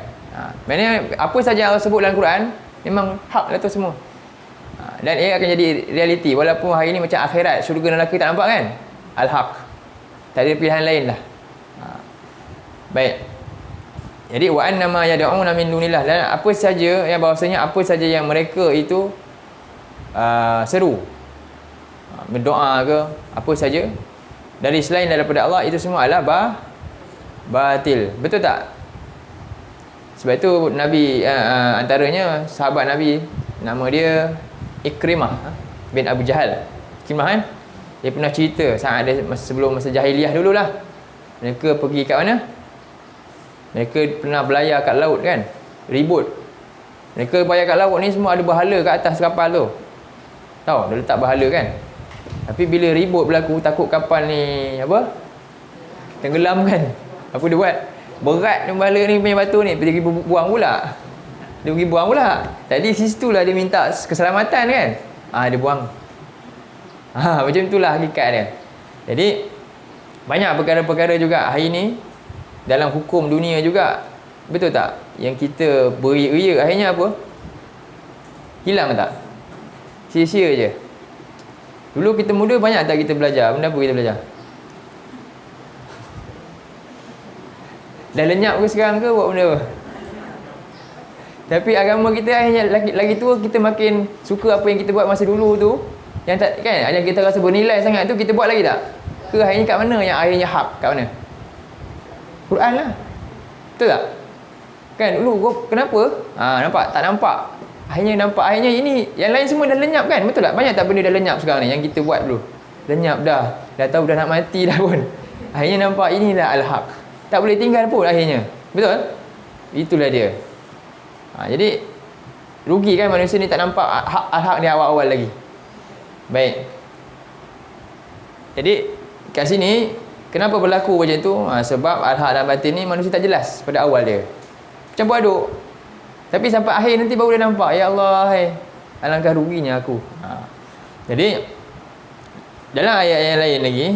Maknanya apa saja Allah sebut dalam Quran memang hak lah tu semua. Dan ia akan jadi realiti walaupun hari ni macam akhirat, syurga dan neraka tak nampak kan? Al-haq. Tak ada pilihan lain lah. Baik. Jadi wa annama yad'una min dunillah, dan apa saja yang bahawasanya apa saja yang mereka itu seru, berdoa ke apa saja dari selain daripada Allah, itu semua adalah batil. Betul tak? Sebab itu Nabi antaranya sahabat Nabi, nama dia Ikrimah bin Abu Jahal. Ikrimah kan? Dia pernah cerita saat ada sebelum masa jahiliah dululah. Mereka pergi kat mana? Mereka pernah belayar kat laut kan, ribut. Mereka belayar kat laut ni semua ada bahala kat atas kapal tu. Tahu, dia letak bahala kan. Tapi bila ribut berlaku, takut kapal ni apa? Tenggelam kan. Apa dia buat? Berat ni bahala ni punya batu ni, pergi buang pula. Dia pergi buang pula. Tadi situ lah dia minta keselamatan kan. Dia buang. Macam itulah hakikat dia. Jadi banyak perkara-perkara juga hari ni dalam hukum dunia juga, betul tak? Yang kita beria-ria, akhirnya apa? Hilang tak? Sia-sia je. Dulu kita muda, banyak tak kita belajar? Benda apa kita belajar? Dah lenyap ke sekarang ke buat benda apa? Tapi agama kita akhirnya lagi tua, kita makin suka apa yang kita buat masa dulu tu. Yang tak kan, yang kita rasa bernilai sangat tu, kita buat lagi tak? Ke akhirnya kat mana yang akhirnya hak? Kat mana? Quran lah. Betul tak? Kan dulu kenapa? Nampak? Tak nampak. Akhirnya nampak. Akhirnya ini yang lain semua dah lenyap kan? Betul tak? Banyak tak benda dah lenyap sekarang ni yang kita buat dulu? Lenyap dah. Dah tahu dah nak mati dah pun. Akhirnya nampak inilah al-haq. Tak boleh tinggal pun akhirnya. Betul? Itulah dia. Jadi rugi kan manusia ni tak nampak al-haq di awal-awal lagi. Baik. Jadi kat sini kenapa berlaku macam tu? Sebab al-haq dan batin ni manusia tak jelas pada awal dia. Campur aduk. Tapi sampai akhir nanti baru dia nampak, ya Allah, alangkah ruginya aku. Jadi dalam ayat yang lain lagi,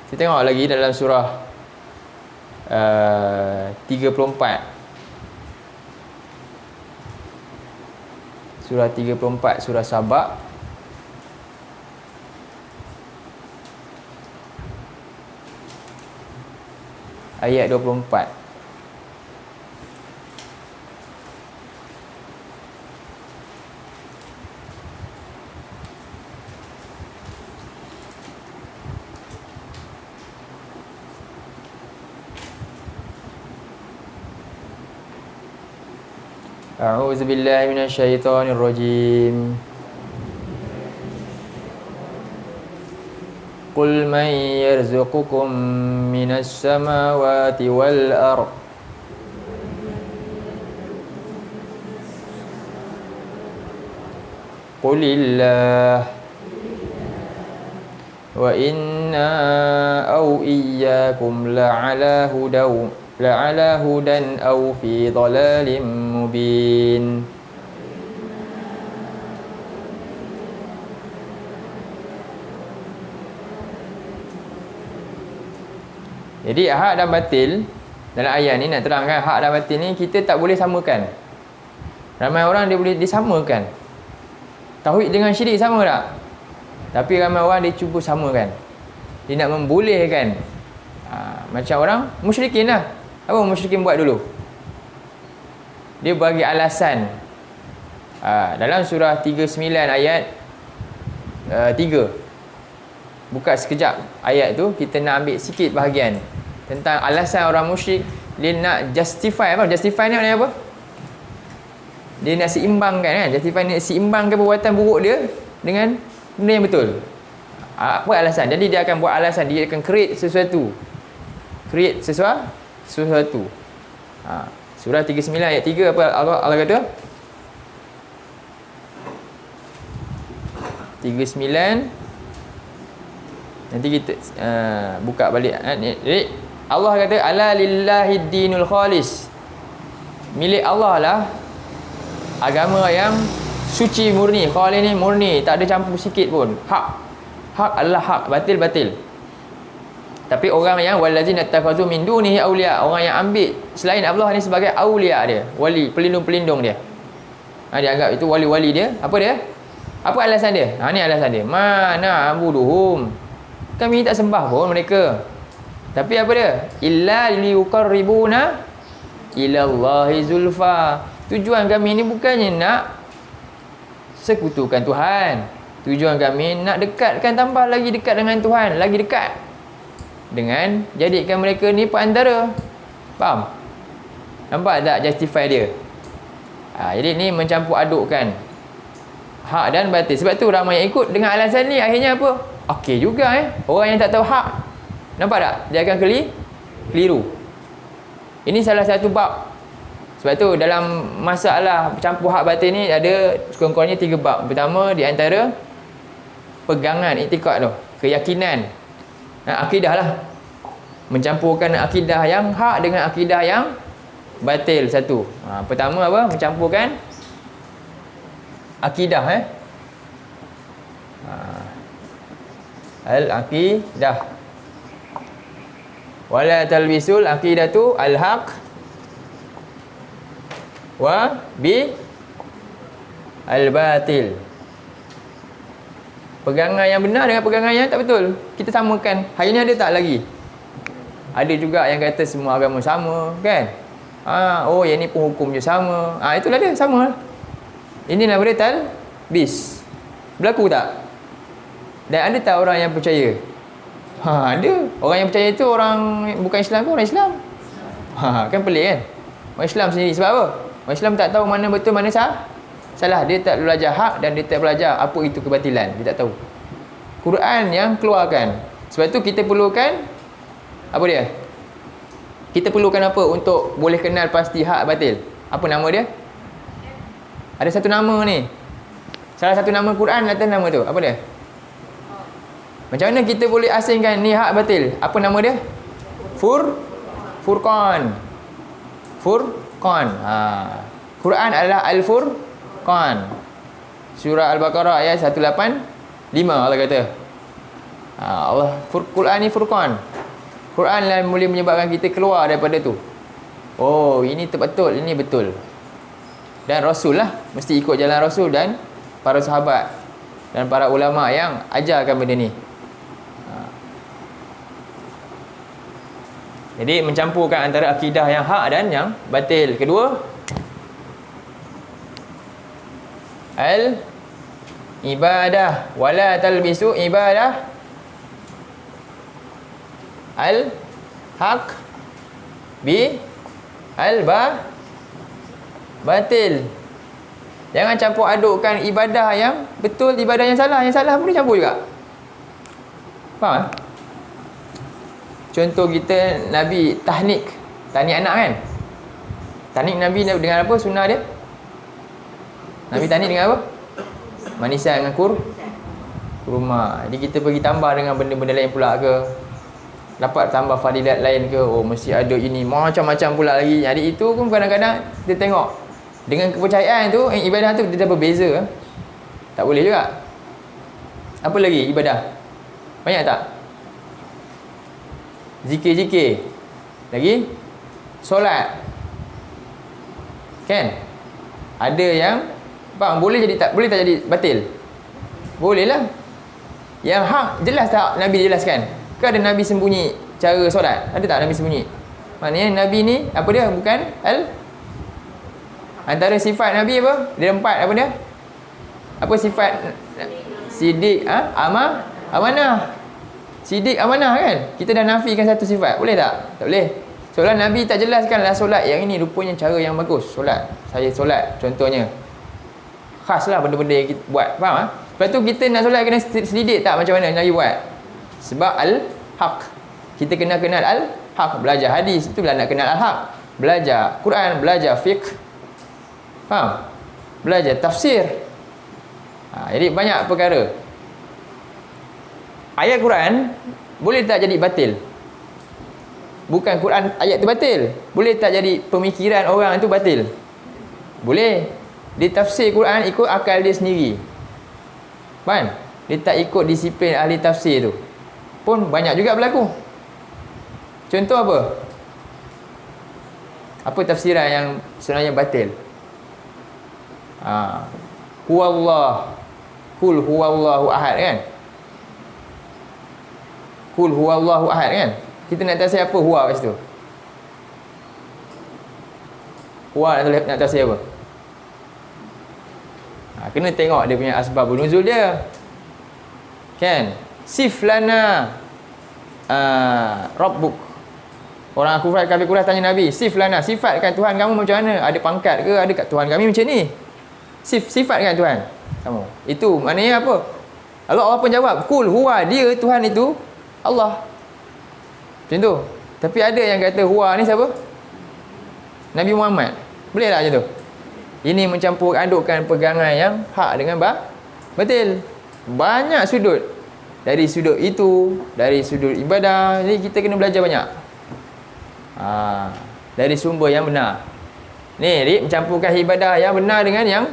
kita tengok lagi dalam surah 34. Surah 34, surah Sabah. ayat 24. A'udzu billahi minasyaitonir rajim. Qul man yarzuqukum minas samawati wal ardh Qulillah wa inna aw iyyakum la'ala hudan aw fi dhalalin mubin. Jadi hak dan batil dalam ayat ni nak terangkan hak dan batil ni kita tak boleh samakan. Ramai orang dia boleh disamakan. Tauhid dengan syirik sama tak? Tapi ramai orang dia cuba samakan. Dia nak membolehkan. Macam orang musyrikin lah. Apa musyrikin buat dulu? Dia bagi alasan. Dalam surah 39 ayat 3. Buka sekejap ayat tu, kita nak ambil sikit bahagian tentang alasan orang musyrik. Dia nak justify apa? Justify ni maknanya apa? Dia nak seimbangkan kan? Justify ni seimbangkan perbuatan buruk dia dengan benda yang betul. Apa alasan? Jadi dia akan buat alasan, dia akan create sesuatu. Surah 39 ayat 3 apa Allah kata? 39. Nanti kita buka balik. Jadi Allah kata ala lillahi dinul khalis. Milik Allah lah agama yang suci murni. Khalis ni murni, tak ada campur sikit pun. Hak adalah hak, batil. Tapi orang yang wallazina takhadhu min dunihi awliya, orang yang ambil selain Allah ni sebagai awliya dia, wali, pelindung-pelindung dia. Dia anggap itu wali-wali dia. Apa dia? Apa alasan dia? Ni alasan dia. Mana abuduhum. Kami tak sembah pun mereka. Tapi apa dia? Illa liyuqarribuna ilallahi zulfa. Tujuan kami ni bukannya nak sekutukan Tuhan. Tujuan kami nak dekatkan, tambah lagi dekat dengan Tuhan, lagi dekat. Dengan jadikan mereka ni perantara. Faham? Nampak tak justify dia? Jadi ni mencampur adukkan hak dan batil. Sebab tu ramai yang ikut dengan alasan ni, akhirnya apa? Okey juga orang yang tak tahu hak. Nampak tak? Dia akan keliru. Ini salah satu bab. Sebab tu dalam masalah campur hak batil ni ada sekurang-kurangnya 3 bab. Pertama, di antara pegangan iktikad tu, keyakinan, akidah lah. Mencampurkan akidah yang hak dengan akidah yang batil satu. Pertama apa? Mencampurkan akidah al-aqidah. Wala talbisul aqidatu al-haq wa bi al-batil. Pegangan yang benar dengan pegangan yang tak betul, kita samakan. Hari ni ada tak lagi? Ada juga yang kata semua agama sama, kan? Oh, yang ni pun hukumnya sama. Itulah dia, sama. Inilah benda talbis. Berlaku tak? Dan ada tak orang yang percaya? Ada. Orang yang percaya tu orang bukan Islam ke orang Islam? Kan pelik kan? Orang Islam sendiri. Sebab apa? Orang Islam tak tahu mana betul, mana salah. Dia tak belajar hak dan dia tak belajar apa itu kebatilan. Dia tak tahu. Quran yang keluarkan. Sebab tu kita perlukan apa dia? Kita perlukan apa untuk boleh kenal pasti hak batil? Apa nama dia? Ada satu nama ni. Salah satu nama Quran atas nama tu. Apa dia? Macam mana kita boleh asingkan ni hak batil? Apa nama dia? Furqan. Quran adalah Al-Furqan. Surah Al-Baqarah ayat 185 Allah kata. Quran ni Furqan. Quran lah boleh menyebabkan kita keluar daripada tu. Oh, ini betul, ini betul. Dan Rasul lah, mesti ikut jalan Rasul dan para sahabat dan para ulama yang ajarkan benda ni. Jadi mencampurkan antara akidah yang hak dan yang batil. Kedua, ibadah wala talbisu ibadah haq bi batil. Jangan campur adukkan ibadah yang betul, ibadah yang salah. Yang salah pun dicampur juga. Faham? Contoh kita Nabi tahnik anak kan. Tahnik Nabi dengan apa sunnah dia? Nabi tahnik dengan apa? Manisan dengan kurma. Jadi kita pergi tambah dengan benda-benda lain pula ke, dapat tambah fadilat lain ke, oh mesti ada ini, macam-macam pula lagi. Jadi itu pun kadang-kadang kita tengok dengan kepercayaan tu, ibadah tu dia berbeza. Tak boleh juga. Apa lagi ibadah? Banyak tak? Zikir-zikir. Lagi solat. Kan? Ada yang boleh tak jadi batil? Boleh lah. Yang hak jelas tak Nabi jelaskan? Ke ada Nabi sembunyi cara solat? Ada tak Nabi sembunyi? Maknanya Nabi ni apa dia? Bukan antara sifat Nabi apa? Dia 4 apa dia? Apa sifat? Sidik, amanah. Sidik, amanah kan? Kita dah nafikan satu sifat. Boleh tak? Tak boleh. Soalan Nabi tak jelaskanlah solat yang ini rupanya cara yang bagus. Solat. Saya solat contohnya. Khaslah benda-benda yang kita buat. Faham? Lepas tu kita nak solat kena selidik tak macam mana Nabi buat? Sebab al-haq. Kita kena kenal al-haq. Belajar hadis. Itulah nak kenal al-haq. Belajar Quran. Belajar fiqh. Faham? Belajar tafsir. Jadi banyak perkara. Ayat Quran boleh tak jadi batil? Bukan Quran ayat tu batil. Boleh tak jadi pemikiran orang tu batil? Boleh. Dia tafsir Quran ikut akal dia sendiri. Kan? Dia tak ikut disiplin ahli tafsir tu. Pun banyak juga berlaku. Contoh apa? Apa tafsiran yang sebenarnya batil? Huwallah. Kul huwallahu ahad kan? Kul huwallahu ahad kan? Kita nak tafsir apa huwa kat situ? Huwa nak tafsir apa? Kena tengok dia punya asbabun nuzul dia. Kan? Sif lana Rabbuk. Orang kafir Quraisy tanya Nabi, sif lana, sifatkan Tuhan kamu macam mana? Ada pangkat ke? Ada kat Tuhan kami macam ni. Sifatkan Tuhan kamu. Itu maknanya apa? Allah pun jawab, kul huwa, dia Tuhan itu Allah. Macam tu. Tapi ada yang kata huwa ni siapa? Nabi Muhammad. Boleh tak macam tu? Ini mencampur adukkan pegangan yang hak dengan batil. Banyak sudut. Dari sudut itu, dari sudut ibadah. Jadi kita kena belajar banyak. Dari sumber yang benar. Ni, mencampurkan ibadah yang benar dengan yang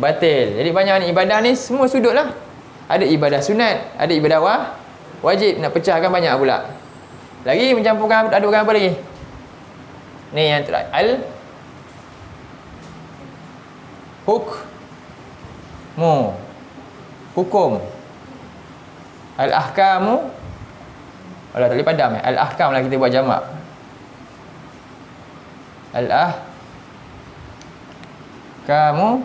batil. Jadi banyak ni ibadah ni semua sudut lah. Ada ibadah sunat, ada ibadah wajib. Nak pecahkan banyak pula. Lagi mencampurkan adukkan apa lagi? Ni yang terakhir. Hukum. Al-ahkamu. Alah, tak boleh padam. Al-ahkam lah kita buat jamak. Al-ahkamu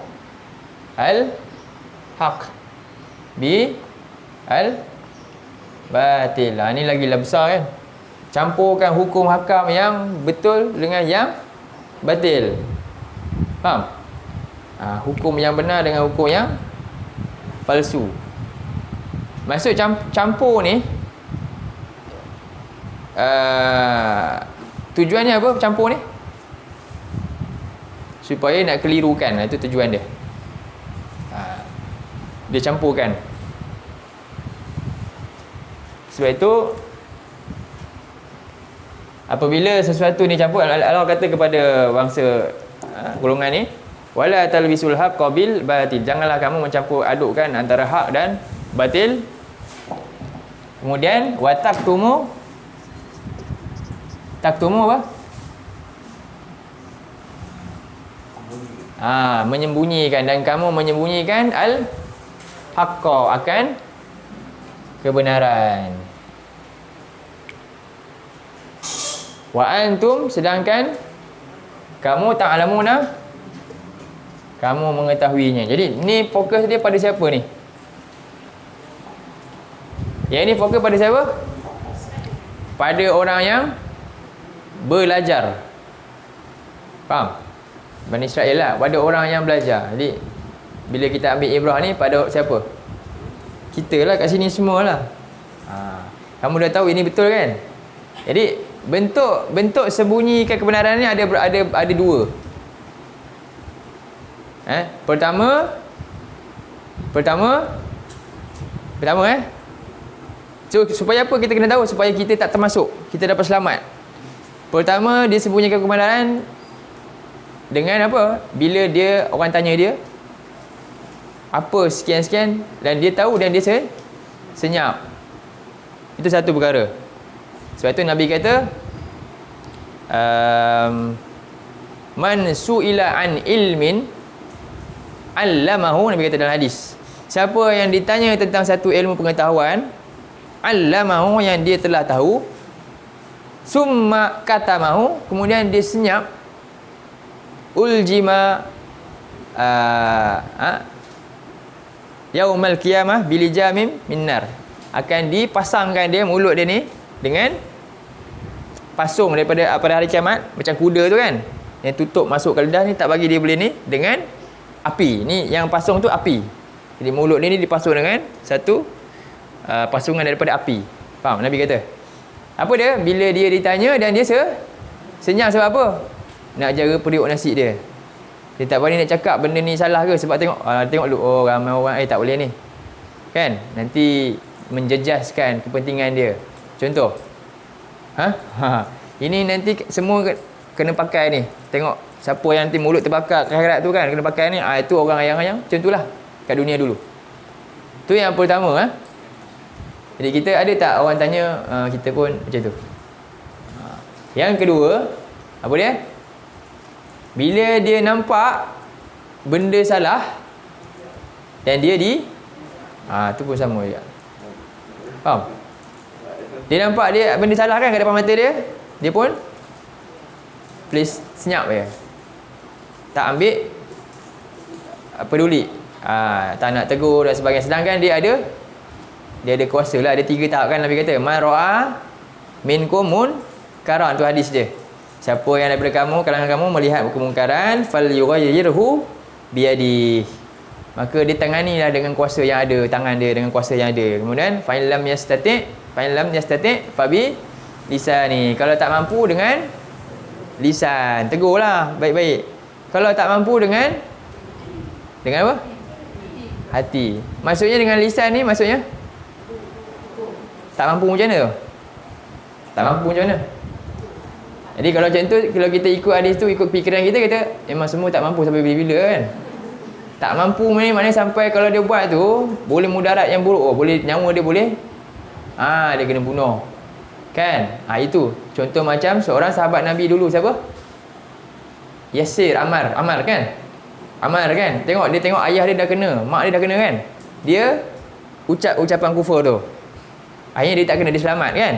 al-haq bi al-batil. Ni lagi lah besar kan. Campurkan hukum hakam yang betul dengan yang batil. Faham? Hukum yang benar dengan hukum yang palsu. Maksud campur ni tujuannya apa campur ni? Supaya nak kelirukan. Itu tujuan dia. Dia campurkan. Sebab itu apabila sesuatu ni campur, Allah kata kepada bangsa golongan ni, wala talbisul haqqa bil batil. Janganlah kamu mencampur adukkan antara hak dan batil. Kemudian taktumu apa? Menyembunyikan, dan kamu menyembunyikan al-haqqa, akan kebenaran. Wa antum, sedangkan kamu ta'lamuna, kamu mengetahuinya. Jadi ni fokus dia pada siapa ni? Yang ini fokus pada siapa? Pada orang yang belajar. Faham? Bani Israel lah, pada orang yang belajar. Jadi bila kita ambil ibrah ni pada siapa? Kita lah kat sini semua lah. Kamu dah tahu ini betul kan? Jadi bentuk sembunyikan kebenaran ni ada dua. Pertama so, supaya apa kita kena tahu? Supaya kita tak termasuk, kita dapat selamat. Pertama, dia sembunyikan kebenaran dengan apa? Bila dia, orang tanya dia apa sekian-sekian, dan dia tahu dan dia senyap. Itu satu perkara. Sebab itu Nabi kata man su'ila an ilmin allamahu, Nabi kata dalam hadis, siapa yang ditanya tentang satu ilmu pengetahuan, allamahu, yang dia telah tahu, summa katamahu, kemudian dia senyap, uljima yaumal qiyamah bilijamim minnar, akan dipasangkan dia, mulut dia ni dengan pasung pada hari kiamat, macam kuda tu kan, yang tutup masuk ke lidah ni, tak bagi dia boleh ni, dengan api. Ni yang pasung tu api. Jadi mulut dia ni dipasung dengan satu pasungan daripada api. Faham? Nabi kata apa dia? Bila dia ditanya dan dia senyap, sebab apa? Nak jaga periuk nasi dia. Dia tak berani nak cakap benda ni salah ke, sebab tengok dulu, oh ramai orang tak boleh ni kan, nanti menjejaskan kepentingan dia. Contoh ini nanti semua kena pakai ni, tengok siapa yang nanti mulut terbakar ke akhirat tu kan, kena pakai ni. Itu orang ayang-ayang. Macam itulah kat dunia dulu. Tu yang pertama. Jadi kita ada tak orang tanya, kita pun macam tu. Yang kedua, apa dia? Bila dia nampak benda salah dan dia tu pun sama juga. Faham? Dia nampak dia benda salah kan kat depan mata dia, dia pun please senyap je. Tak ambil peduli. Tak nak tegur dan sebagainya. Sedangkan dia ada kuasa lah. Ada 3 tahap kan Nabi kata, man ra'a minkum munkaran, tu hadis dia. Siapa yang daripada kamu, kalangan kamu melihat kemungkaran, falyughayyirhu biyadihi, maka dia tanganilah dengan kuasa yang ada, tangan dia dengan kuasa yang ada. Kemudian fa in lam yastati' fabi lisani, kalau tak mampu dengan lisan, tegurlah baik-baik. Kalau tak mampu dengan apa? Hati. Maksudnya dengan lisan ni maksudnya tak mampu macam mana tu? Tak mampu macam mana? Jadi kalau macam tu, kalau kita ikut hadis tu, ikut fikiran kita, memang semua tak mampu sampai bila-bila kan. Tak mampu ni maknanya sampai kalau dia buat tu boleh mudarat yang buruk, boleh nyawa dia boleh dia kena bunuh kan. Itu contoh macam seorang sahabat Nabi dulu, siapa? Yasir, Ammar kan. Ammar kan, dia tengok ayah dia dah kena, mak dia dah kena kan, dia ucap ucapan kufur tu, akhirnya dia tak kena, dia selamat kan.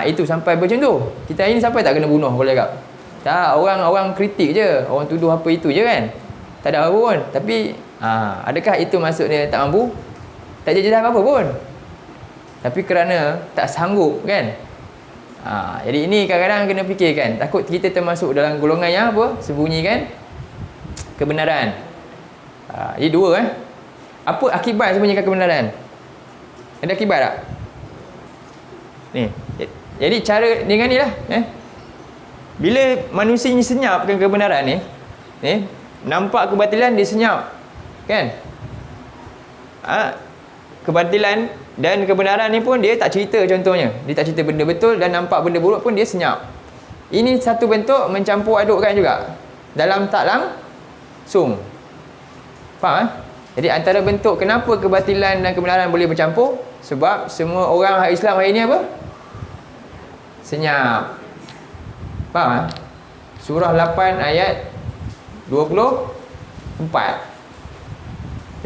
Itu sampai macam tu. Kita ini sampai tak kena bunuh boleh tak? Tak, orang kritik je, orang tuduh apa itu je kan, tak ada apa pun. Tapi adakah itu maksudnya tak mampu? Tak jejak apa pun, tapi kerana tak sanggup kan. Jadi ini kadang-kadang kena fikirkan, takut kita termasuk dalam golongan yang apa? Sembunyikan kebenaran. Jadi dua apa akibat sembunyikan kebenaran? Ada akibat tak? Ni. Jadi cara dengan ni lah. Bila manusia ni senyapkan kebenaran ni, nampak kebatilan dia senyap kan. Kebatilan dan kebenaran ni pun dia tak cerita, contohnya dia tak cerita benda betul, dan nampak benda buruk pun dia senyap. Ini satu bentuk mencampur adukkan juga dalam tak langsung. Faham? Jadi antara bentuk kenapa kebatilan dan kebenaran boleh bercampur, sebab semua orang Islam hari ni apa? Senyap. Faham? Surah 8 ayat 24.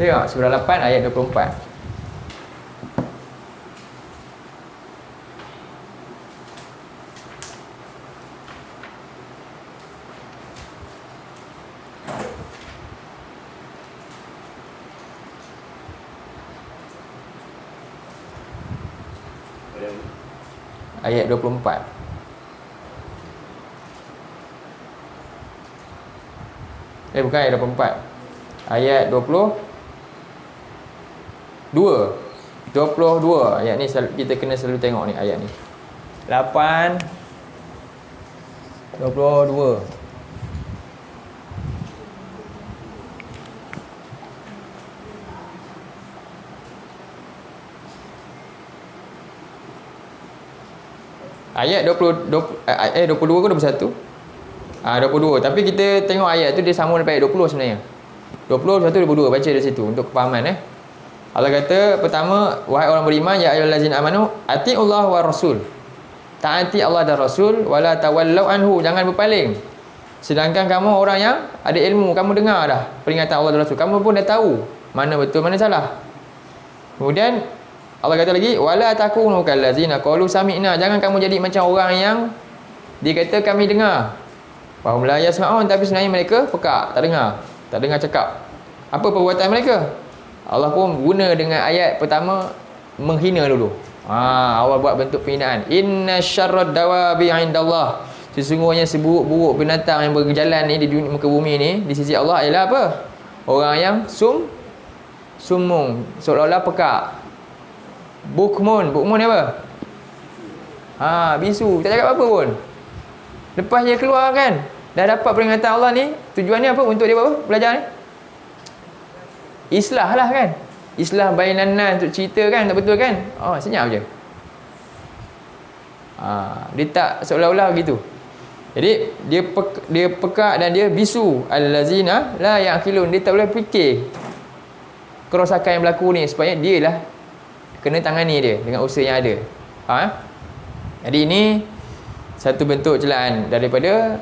Tengok surah 8 ayat 24. ayat 24. Bukan ayat 24. Ayat 22. Ayat ni kita kena selalu tengok ni ayat ni. 8:22. Ayat 22 ke 21? 22. Tapi kita tengok ayat tu dia sama dengan ayat 20 sebenarnya. 20, 21, 22. Baca dari situ untuk kefahaman Allah kata pertama, wahai orang beriman, ya ayyuhallazina amanu atiiullah wa rasul. Taati Allah dan Rasul, wala tawallau anhu, jangan berpaling. Sedangkan kamu orang yang ada ilmu, kamu dengar dah peringatan Allah dan Rasul. Kamu pun dah tahu mana betul, mana salah. Kemudian Allah kata lagi, wala takunu kallazina qalu sami'na, jangan kamu jadi macam orang yang dia kata kami dengar. Fahum la yasma'un, tapi sebenarnya mereka pekak, tak dengar cakap. Apa perbuatan mereka? Allah pun guna dengan ayat pertama menghina dulu. Allah buat bentuk penghinaan. Inna syarrad dawabi 'indallah. Sesungguhnya seburuk-buruk binatang yang berjalan ni di dunia muka bumi ni di sisi Allah ialah apa? Orang yang sumung, seolah-olah pekak. Bukmun ni apa? Bisu, tak cakap apa pun. Lepas dia keluar kan, dah dapat peringatan Allah ni, tujuannya apa? Untuk dia buat apa? Belajar ni? Islah lah kan. Islah bainan nas, untuk cerita kan, tak betul kan? Senyap je. Dia tak seolah-olah gitu. Jadi dia pekak dan dia bisu. Allazina la ya'qilun, dia tak boleh fikir kerosakan yang berlaku ni, supaya dia lah kena tangani dia dengan usaha yang ada. Jadi ini satu bentuk celaan daripada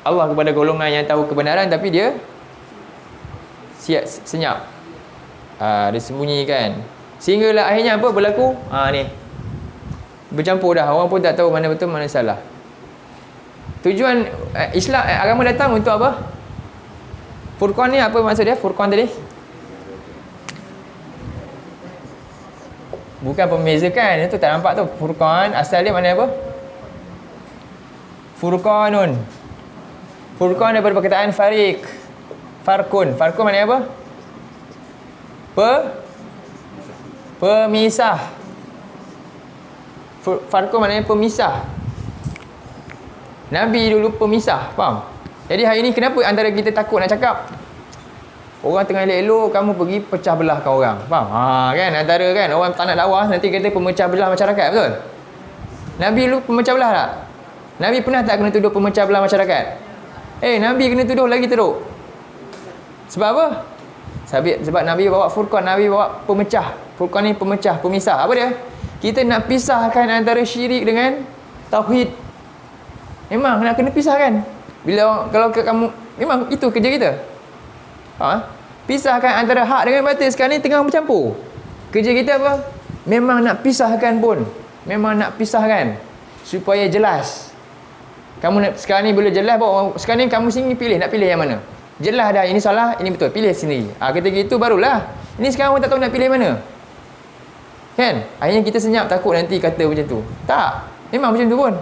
Allah kepada golongan yang tahu kebenaran tapi dia senyap, dia sembunyikan, sehinggalah akhirnya apa berlaku? Ni bercampur dah, orang pun tak tahu mana betul mana salah. Tujuan Islam, agama datang untuk apa? Furqan ni apa maksud dia? Furqan tadi bukan pembezakan, itu tak nampak tu. Furqan asal dia mana apa? Furqanun. Furqan daripada perkataan fariq. Farqun mana apa? Pemisah. Farqun maknanya pemisah. Nabi dulu pemisah, faham? Jadi hari ni kenapa antara kita takut nak cakap? Orang tengah elok-elok, kamu pergi pecah belahkan orang, faham? Kan, antara kan, orang tak nak dakwah, nanti kata pemecah belah masyarakat, betul? Nabi dulu pemecah belah tak? Nabi pernah tak kena tuduh pemecah belah masyarakat? Nabi kena tuduh lagi teruk. Sebab apa? Sebab Nabi bawa furqan, Nabi bawa pemecah. Furqan ni pemecah, pemisah. Apa dia? Kita nak pisahkan antara syirik dengan tauhid. Memang nak kena pisahkan. Kalau kamu, memang itu kerja kita. Pisahkan antara hak dengan batil. Sekarang ni tengah bercampur. Kerja kita apa? Memang nak pisahkan pun. Memang nak pisahkan supaya jelas. Kamu nak, sekarang ni boleh jelas bahawa sekarang ni kamu sini pilih, nak pilih yang mana? Jelas dah, ini salah, ini betul, pilih sendiri. Ketika itu barulah. Ini sekarang orang tak tahu nak pilih mana. Kan? Akhirnya kita senyap, takut nanti kata macam tu. Tak, memang macam tu pun.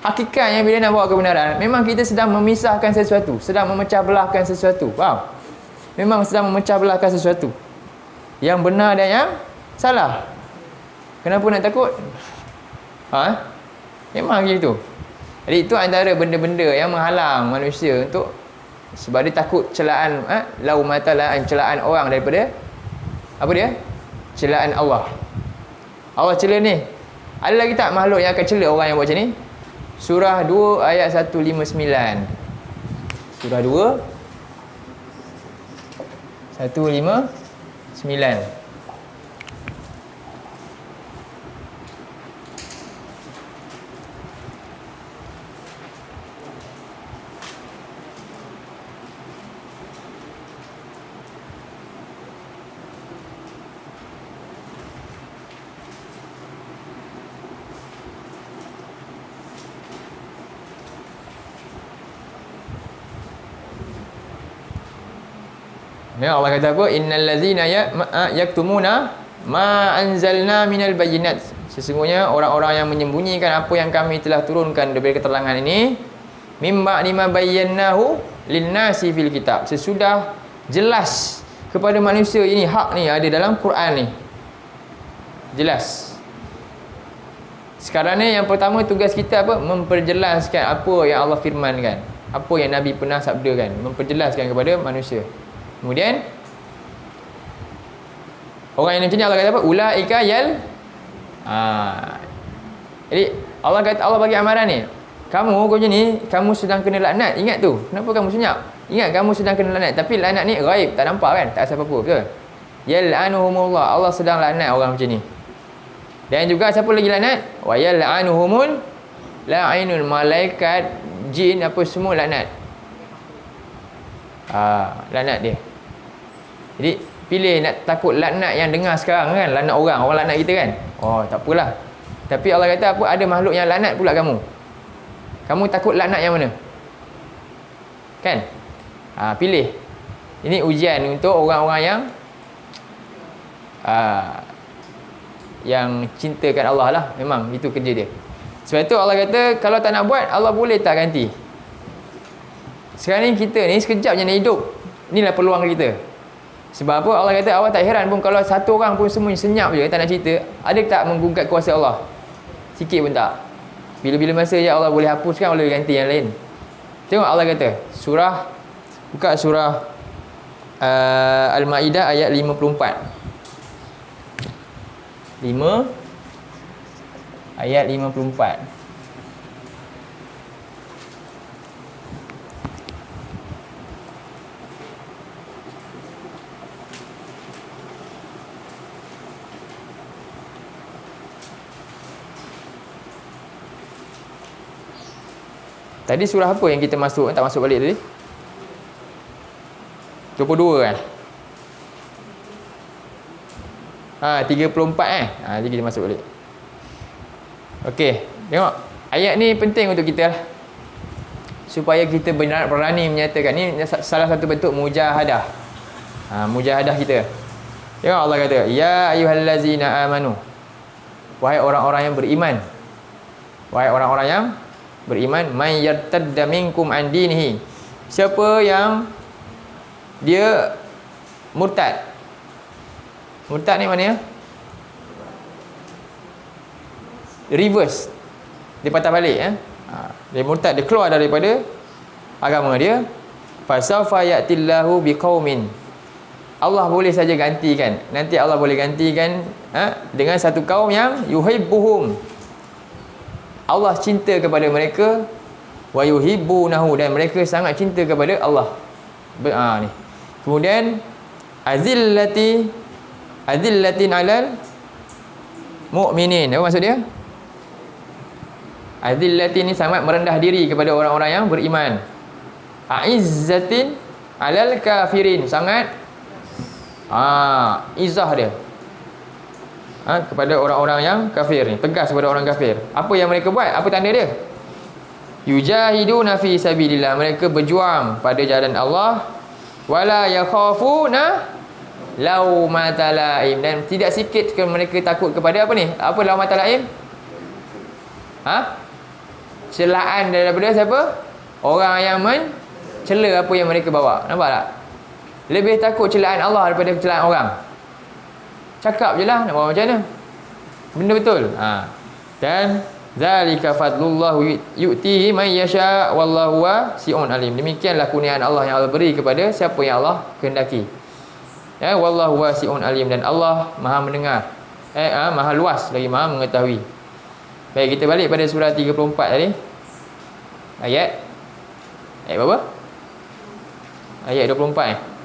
Hakikatnya bila nak bawa kebenaran, memang kita sedang memisahkan sesuatu, sedang memecah belahkan sesuatu. Faham? Memang sedang memecah belahkan sesuatu. Yang benar dan yang salah. Kenapa nak takut? Memang gitu. Jadi itu antara benda-benda yang menghalang manusia untuk, sebab dia takut celaan, celaan orang daripada apa dia? Celaan Allah. Allah cela ni. Ada lagi tak makhluk yang akan cela orang yang buat macam ni? Surah 2 ayat 159. Surah 2 159. Ya, Allah kata apa? Innal ladzina yaktumuna ma anzalna minal bayyinat. Sesungguhnya orang-orang yang menyembunyikan apa yang kami telah turunkan daripada keterangan ini, mimma lima bayyanahu linnasi fil kitab, sesudah jelas kepada manusia ini hak ni ada dalam Quran ni. Jelas. Sekarang ni yang pertama tugas kita apa? Memperjelaskan apa yang Allah firmankan, apa yang Nabi pernah sabdakan, memperjelaskan kepada manusia. Kemudian orang yang macam ni Allah kata apa? Ulaika yal jadi Allah kata, Allah bagi amaran ni, kamu macam ni, kamu sedang kena laknat. Ingat tu. Kenapa kamu senyap? Ingat kamu sedang kena laknat. Tapi laknat ni ghaib, tak nampak kan? Tak rasa apa-apa, betul? Yal'anuhumullah, Allah sedang laknat orang macam ni. Dan juga siapa lagi laknat? Wa yal'anuhumul la'inul, malaikat, jin, apa semua laknat. Laknat dia. Jadi pilih nak takut laknat yang dengar sekarang kan, laknat orang laknat kita kan. Oh, tak apalah. Tapi Allah kata apa? Ada makhluk yang laknat pula kamu. Kamu takut laknat yang mana? Kan? Pilih. Ini ujian untuk orang-orang yang cintakan Allah lah. Memang itu kerja dia. Sebab itu Allah kata kalau tak nak buat, Allah boleh tak ganti. Sekarang ni kita ni sekejap je nak hidup. Inilah peluang kita. Sebab apa? Allah kata awak tak heran pun kalau satu orang pun semua senyap je tak nak cerita, ada tak menggugat kuasa Allah? Sikit pun tak. Bila-bila masa je Allah boleh hapuskan, boleh ganti yang lain. Tengok Allah kata, buka surah Al-Ma'idah ayat 54. 5 ayat 54. Tadi surah apa yang kita masuk, tak masuk balik tadi? 22 kan? 34 Jadi kita masuk balik. Okey, tengok. Ayat ni penting untuk kita lah. Supaya kita berani menyatakan. Ni salah satu bentuk mujahadah. Mujahadah kita. Tengok Allah kata, ya ayyuhallazina amanu. Wahai orang-orang yang beriman. Wahai orang-orang yang beriman, man yartadda minkum an dinihi, siapa yang dia murtad. Murtad ni mana ya? Reverse. Dia patah balik ya. Dia murtad, dia keluar daripada agama dia. Fasawfa ya'tillahu biqaumin, Allah boleh saja gantikan. Nanti Allah boleh gantikan dengan satu kaum yang yuhibbuhum, Allah cinta kepada mereka, wa yuhibbunahu, dan mereka sangat cinta kepada Allah. Ni. Kemudian azillatin 'alal mu'minin. Apa maksud dia? Azillatin ni sangat merendah diri kepada orang-orang yang beriman. A'izzatin 'alal kafirin, sangat izzah dia kepada orang-orang yang kafir ni, tegas kepada orang kafir. Apa yang mereka buat? Apa tanda dia? Yujahiduna fi sabilillah, mereka berjuang pada jalan Allah. Wala yakhafuna laumata laim, dan tidak sikit ke mereka takut kepada apa ni? Apa laumata laim? Celaan daripada siapa? Orang yang mencela apa yang mereka bawa. Nampak tak? Lebih takut celaan Allah daripada celaan orang. Cakap je lah, nak buat macam mana? Benda betul. Dan zalika fadlullah yu'tihi man yasha wallahu wasi'un alim. Demikianlah kurniaan Allah yang Allah beri kepada siapa yang Allah kehendaki. Ya, wallahu wasi'un alim, dan Allah Maha mendengar. Maha luas lagi Maha mengetahui. Baik, kita balik pada surah 34 tadi. Ayat berapa? Ayat 24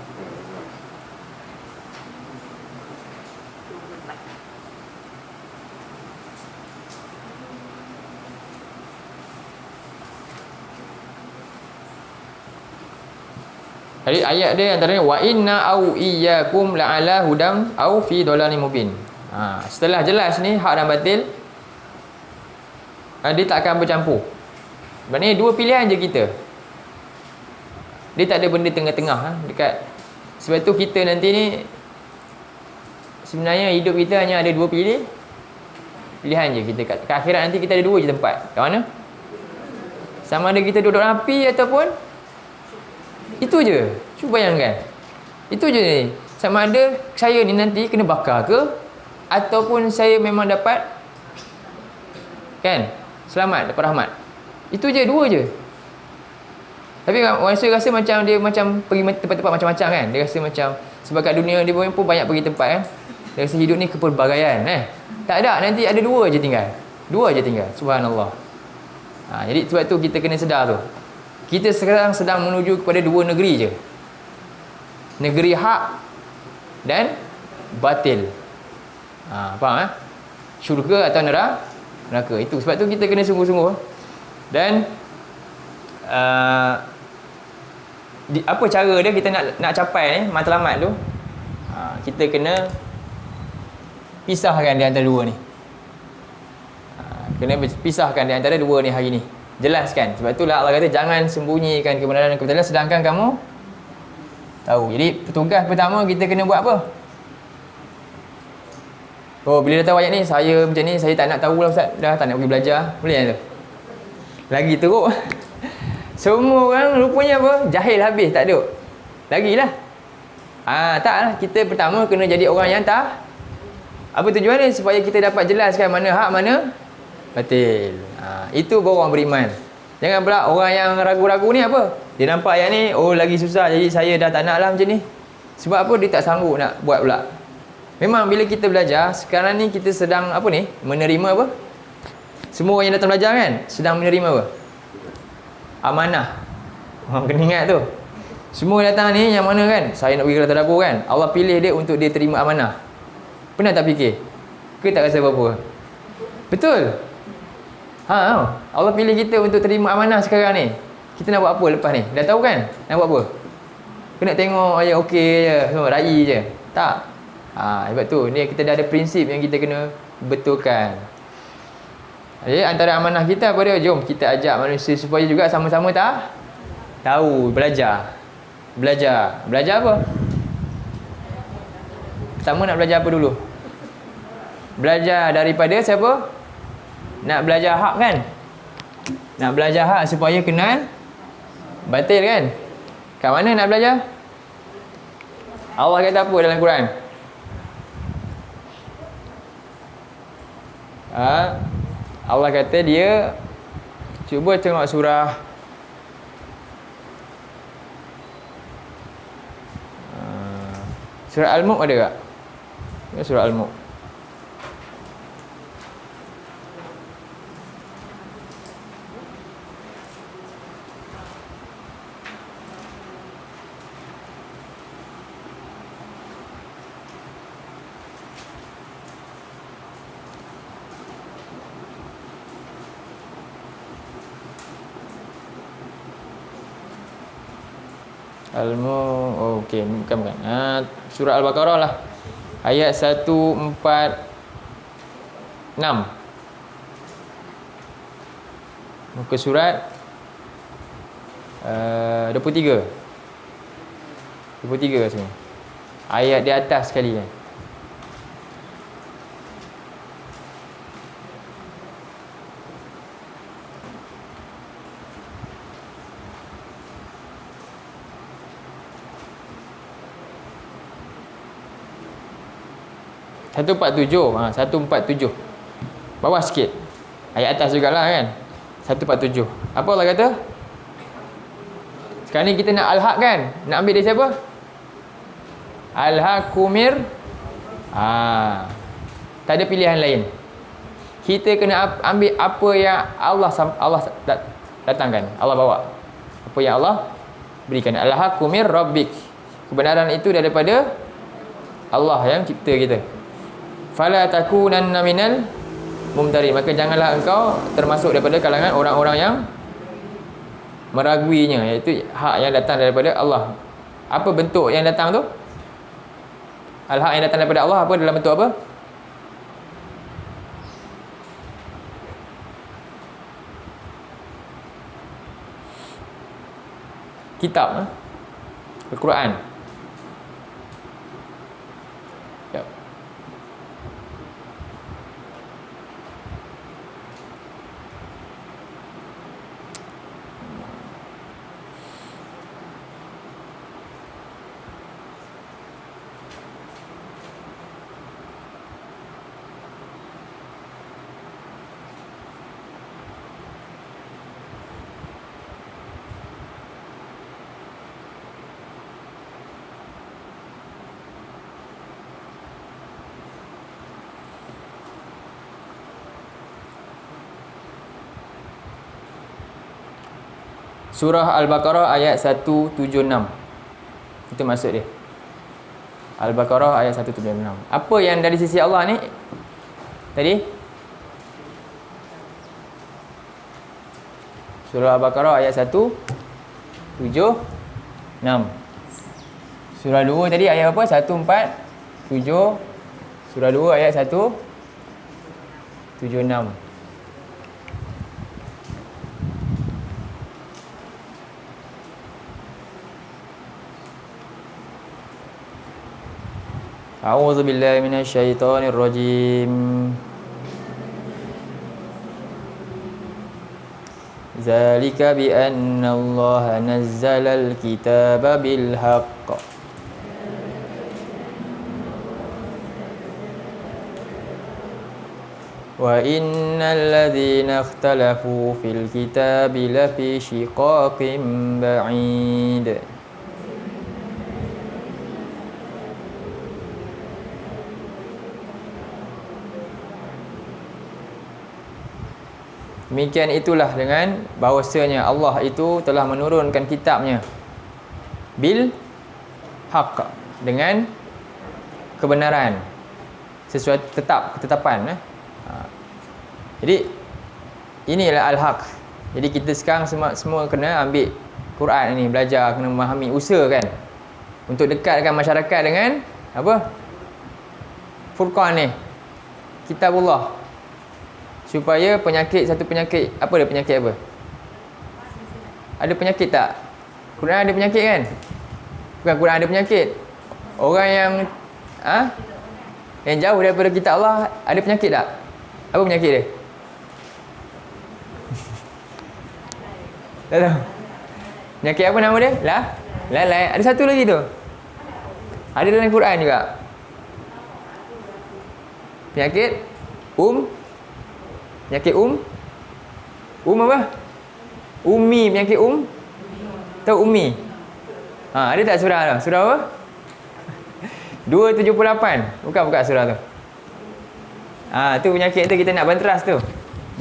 Jadi ayat dia antaranya wa inna au iyyakum la'ala hudam au fi dhalalim mubin. Setelah jelas ni hak dan batil, dia tak akan bercampur. Maknanya dua pilihan je kita. Dia tak ada benda tengah-tengah dekat. Sebab tu kita nanti ni sebenarnya hidup kita hanya ada dua pilih. Pilihan je kita kat akhirat nanti kita ada dua je tempat. Kat mana? Sama ada kita duduk dalam api ataupun itu je. Cuba bayangkan. Itu je ni. Sama ada saya ni nanti kena bakar ke ataupun saya memang dapat kan selamat, dapat rahmat. Itu je, dua je. Tapi manusia rasa macam dia macam pergi tempat-tempat macam-macam kan. Dia rasa macam sebab kat dunia dia pun banyak pergi tempat kan. Dia rasa hidup ni kepelbagaian tak ada, nanti ada dua je tinggal. Dua je tinggal. Subhanallah. Jadi sebab tu kita kena sedar tu. Kita sekarang sedang menuju kepada dua negeri je. Negeri hak dan batil. Faham syurga atau neraka. Itu sebab tu kita kena sungguh-sungguh. Dan apa cara dia kita nak capai ni matlamat tu? Kita kena pisahkan di antara dua ni. Kena pisahkan di antara dua ni hari ni. Jelaskan. Sebab itulah Allah kata jangan sembunyikan kebenaran dan kebatilan sedangkan kamu tahu. Jadi tugas pertama kita kena buat apa? Bila dah tahu ayat ni, saya macam ni, saya tak nak tahu lah Ustaz. Dah tak nak pergi belajar. Boleh tak tu? Lagi teruk. Semua orang rupanya apa? Jahil habis, tak ada. Lagilah. Taklah. Kita pertama kena jadi orang yang tak. Apa tujuan ni? Supaya kita dapat jelaskan mana hak, mana batil. Itu baru orang beriman. Jangan pula orang yang ragu-ragu ni apa? Dia nampak ayat ni, lagi susah, jadi saya dah tak nak lah macam ni. Sebab apa? Dia tak sanggup nak buat pula. Memang bila kita belajar, sekarang ni kita sedang apa ni? Menerima apa? Semua orang yang datang belajar kan? Sedang menerima apa? Amanah. Kena ingat tu. Semua datang ni yang mana kan? Saya nak pergi ke tadabbur kan? Allah pilih dia untuk dia terima amanah. Pernah tak fikir? Ke tak rasa apa-apa? Betul? Allah pilih kita untuk terima amanah sekarang ni. Kita nak buat apa lepas ni? Dah tahu kan? Nak buat apa? Kena tengok je, okey je, semua raih je. Tak? Sebab tu, ni kita dah ada prinsip yang kita kena betulkan. Jadi antara amanah kita apa dia? Jom kita ajak manusia supaya juga sama-sama tahu, belajar. Belajar apa? Pertama nak belajar apa dulu? Belajar daripada siapa? Nak belajar hak kan? Nak belajar hak supaya kenal batil kan? Kat mana nak belajar? Allah kata apa dalam Quran? Allah kata dia, cuba tengok surah Al-Mulk ada tak? Surah Al-Mulk. Okey, bukan. Surah Al-Baqarah lah. Ayat 146. Muka surat 23. 23 semua. Ayat di atas sekali kan. Satu 147. Bawah sikit. Ayat atas jugalah kan. 147. Apa Allah kata? Sekarang ni kita nak al-haq kan? Nak ambil dari siapa? Al-hakumir. Tak ada pilihan lain. Kita kena ambil apa yang Allah datangkan, Allah bawa. Apa yang Allah berikan. Al-hakumir rabbik. Kebenaran itu daripada Allah yang cipta kita. Fala takunanna minal mumtari. Maka janganlah engkau termasuk daripada kalangan orang-orang yang meraguinya, iaitu hak yang datang daripada Allah. Apa bentuk yang datang tu? Al-haq yang datang daripada Allah apa dalam bentuk apa? Kitab, Al-Quran. Surah Al-Baqarah ayat 176. Itu maksud dia. Al-Baqarah ayat 176. Apa yang dari sisi Allah ni tadi? Surah Al-Baqarah ayat 176. Surah 2 tadi ayat apa? 147. Surah 2 ayat 176. A'udzu billahi minasyaitonir rajim. Zalika bi anna Allah nazzala al-kitaba bil haqq. Wa innal ladzina ikhtalafu fil kitabi lafi shiqaqin ba'id. Demikian itulah dengan bahawasanya Allah itu telah menurunkan kitabnya bil haqq, dengan kebenaran, sesuatu ketetapan. Jadi inilah al-haq. Jadi kita sekarang semua kena ambil Quran ni, belajar, kena memahami, usaha kan untuk dekatkan masyarakat dengan apa? Furqan ni, kitabullah, supaya satu penyakit, apa dia penyakit apa? Ada penyakit tak? Quran ada penyakit kan? Bukan Quran ada penyakit. Orang yang jauh daripada kitab Allah ada penyakit tak? Apa penyakit dia? Tak tahu. Penyakit apa nama dia? Lalai. Ada satu lagi tu. Ada dalam Quran juga. Penyakit penyakit apa? Umi, penyakit tahu Umi? Ada tak surah tu? Surah apa? 278. Bukan surah tu. Tu penyakit tu kita nak banteras tu.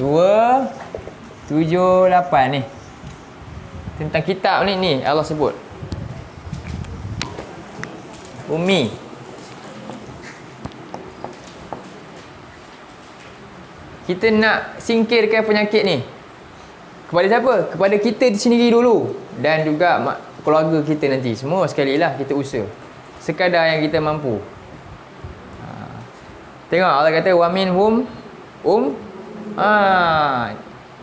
278 ni. Tentang kitab ni Allah sebut. Umi. Kita nak singkirkan penyakit ni. Kepada siapa? Kepada kita sendiri dulu. Dan juga keluarga kita nanti. Semua sekali lah kita usaha. Sekadar yang kita mampu. Tengok Allah kata wa minhum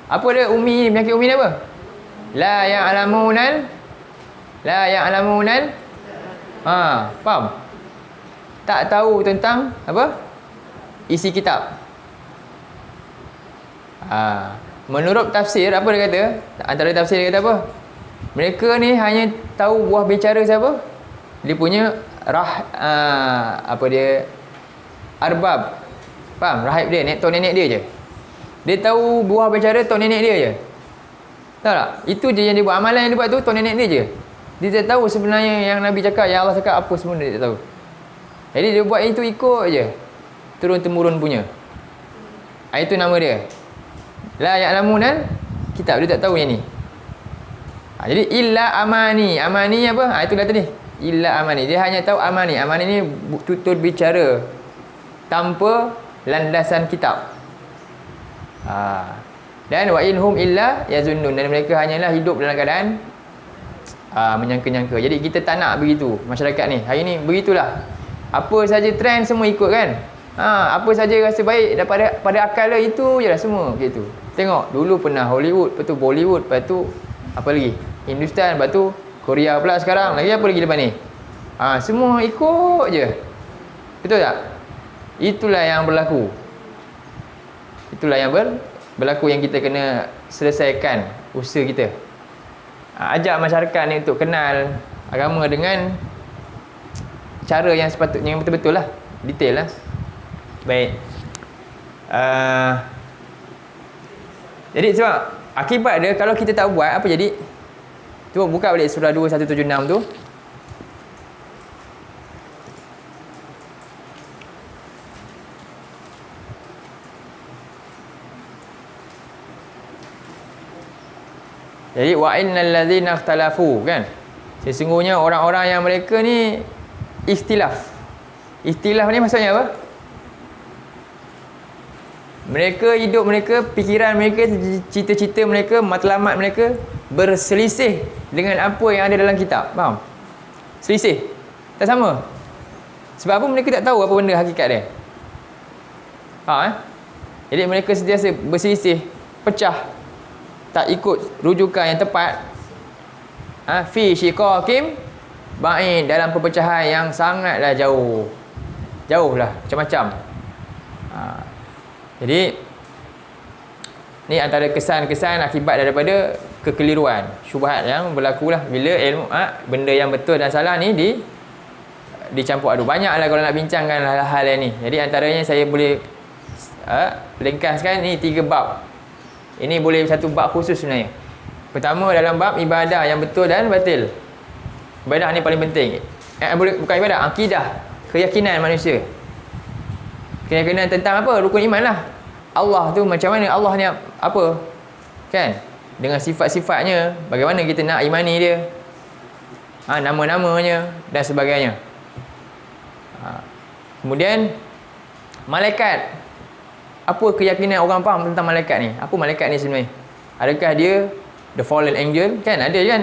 apa dia umi, penyakit umi ni apa? La ya'lamunan faham? Tak tahu tentang apa? Isi kitab. Menurut tafsir, apa dia kata? Antara tafsir dia kata apa? Mereka ni hanya tahu buah bicara siapa? Dia punya arbab. Faham? Rahib dia, tok nenek dia je. Dia tahu buah bicara tok nenek dia je. Tahu tak? Itu je yang dia buat. Amalan yang dia buat tu tok nenek dia je. Dia tak tahu sebenarnya yang Nabi cakap, yang Allah cakap apa semua dia tak tahu. Jadi dia buat itu ikut je. Turun-temurun punya. Itu nama dia. La ya'lamunan kitab. Dia tak tahu yang ni. Jadi illa amani. Amani apa? Itulah tadi. Illa amani. Dia hanya tahu amani. Amani ni tutur bicara tanpa landasan kitab. Dan wa inhum illa yazunnun. Dan mereka hanyalah hidup dalam keadaan menyangka-nyangka. Jadi kita tak nak begitu masyarakat ni. Hari ni begitulah. Apa saja trend semua ikut kan. Apa saja rasa baik pada akal dia, itu je lah semua gitu. Tengok dulu pernah Hollywood, lepas tu Bollywood, lepas tu apa lagi? Hindustan, lepas tu Korea pula sekarang. Lagi apa lagi depan ni? Semua ikut je. Betul tak? Itulah yang berlaku. Itulah yang berlaku yang kita kena selesaikan usaha kita. Ajak masyarakat ni untuk kenal agama dengan cara yang sepatutnya, yang betul-betul lah, detail lah. Baik. Jadi sebab akibat dia kalau kita tak buat, apa jadi? Cuba buka balik surah 2176 tu. Jadi wa innal ladzina ikhtalafu, kan? Sesungguhnya orang-orang yang mereka ni ikhtilaf. Ikhtilaf ni maksudnya apa? Mereka hidup mereka, fikiran mereka, cita-cita mereka, matlamat mereka berselisih dengan apa yang ada dalam kitab. Faham? Selisih. Tak sama. Sebab apa? Mereka tak tahu apa benda hakikat dia. Jadi mereka sentiasa berselisih, pecah, tak ikut rujukan yang tepat. Fi syiqaqim ba'id, dalam perpecahan yang sangatlah jauh. Jauhlah, macam-macam. Jadi ni antara kesan-kesan akibat daripada kekeliruan, syubhat yang berlaku lah bila ilmu benda yang betul dan salah ni dicampur aduk. Banyaklah kalau nak bincangkan hal-hal ni. Jadi antaranya saya boleh ringkaskan ni 3 bab. Ini boleh satu bab khusus sebenarnya. Pertama, dalam bab ibadah yang betul dan batil. Ibadah ni paling penting. Bukan ibadah, akidah, keyakinan manusia. Keyakinan tentang apa? Rukun iman lah. Allah tu macam mana? Allah ni apa? Kan? Dengan sifat-sifatnya, bagaimana kita nak imani dia, nama-namanya dan sebagainya. Kemudian malaikat. Apa keyakinan orang faham tentang malaikat ni? Apa malaikat ni sebenarnya? Adakah dia the fallen angel? Kan ada kan?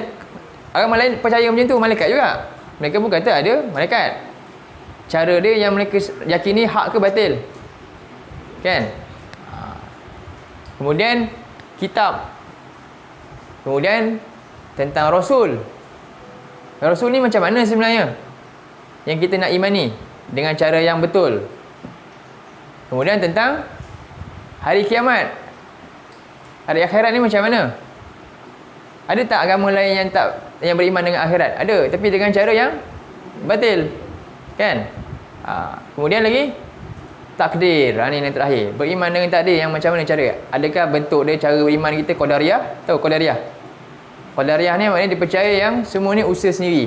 Orang lain percaya macam tu, malaikat juga. Mereka pun kata ada malaikat. Cara dia yang mereka yakini hak ke batil? Kan? Kemudian kitab. Kemudian tentang Rasul. Rasul ni macam mana sebenarnya? Yang kita nak imani dengan cara yang betul. Kemudian tentang hari kiamat. Hari akhirat ni macam mana? Ada tak agama lain yang beriman dengan akhirat? Ada, tapi dengan cara yang batil. Kan? Kemudian lagi takdir. Ni yang terakhir. Beriman dengan takdir yang macam mana cara? Adakah bentuk dia, cara beriman kita qadariyah? Tahu qadariyah? Qadariyah ni maknanya dipercaya yang semua ni usaha sendiri.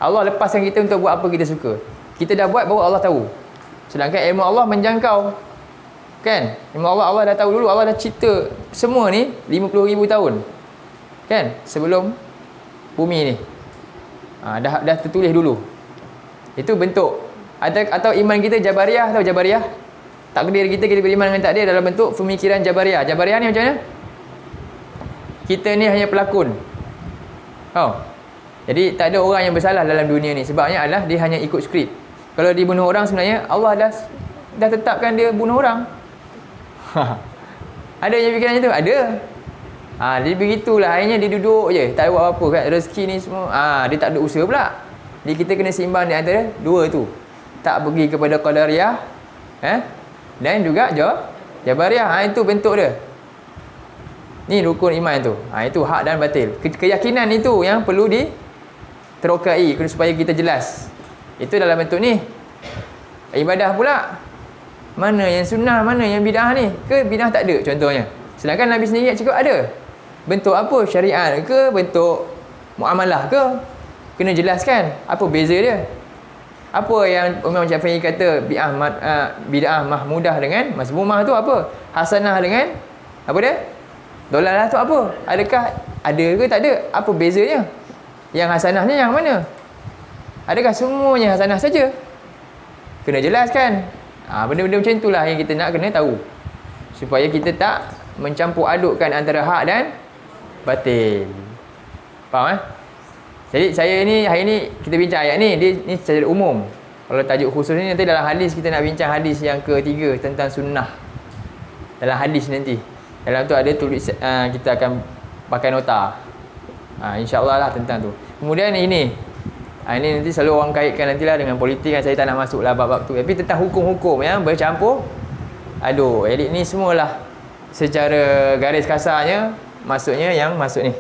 Allah lepaskan kita untuk buat apa kita suka. Kita dah buat baru Allah tahu. Sedangkan ilmu Allah menjangkau. Kan? Ilmu Allah dah tahu dulu. Allah dah cipta semua ni 50,000 tahun. Kan? Sebelum bumi ni. Dah tertulis dulu. Itu bentuk. Atau iman kita Jabariyah. Tahu Jabariyah? Takdir kita beriman dengan takdir dalam bentuk pemikiran Jabariyah. Jabariyah ni macam mana? Kita ni hanya pelakon. Jadi tak ada orang yang bersalah dalam dunia ni. Sebabnya adalah dia hanya ikut skrip. Kalau dia bunuh orang, sebenarnya Allah dah tetapkan dia bunuh orang. Ada yang fikiran macam tu? Ada. Jadi begitulah. Akhirnya dia duduk je, tak ada buat apa-apa kan. Rezeki ni semua dia tak ada usaha pula. Jadi kita kena seimbang di antara dua tu. Tak pergi kepada qadariyah dan juga Jabariyah. Itu bentuk dia. Ni rukun iman tu. Itu hak dan batil. Keyakinan itu yang perlu diterokai supaya kita jelas. Itu dalam bentuk ni. Ibadah pula, mana yang sunnah, mana yang bid'ah ni? Ke bid'ah tak ada contohnya? Sedangkan Nabi sendiri cakap ada. Bentuk apa? Syariat ke? Bentuk muamalah ke? Kena jelaskan apa beza dia. Apa yang Imam Syafi'i kata bid'ah mahmudah dengan mazmumah tu apa? Hasanah dengan apa dia? Dolalah tu apa? Adakah ada ke tak ada? Apa bezanya? Yang hasanahnya yang mana? Adakah semuanya hasanah saja? Kena jelaskan. Benda-benda macam itulah yang kita nak kena tahu. Supaya kita tak mencampur adukkan antara hak dan batil. Faham? Jadi saya ni, hari ni kita bincang ayat ni. Ni secara umum. Kalau tajuk khusus ni nanti dalam hadis kita nak bincang hadis yang ketiga tentang sunnah. Dalam hadis nanti. Dalam tu ada tulis, kita akan pakai nota. InsyaAllah lah tentang tu. Kemudian ini nanti selalu orang kaitkan nantilah dengan politik kan. Saya tak nak masuk lah bab-bab tu. Tapi tentang hukum-hukum yang bercampur aduk. Jadi ni semualah secara garis kasarnya maksudnya yang masuk ni.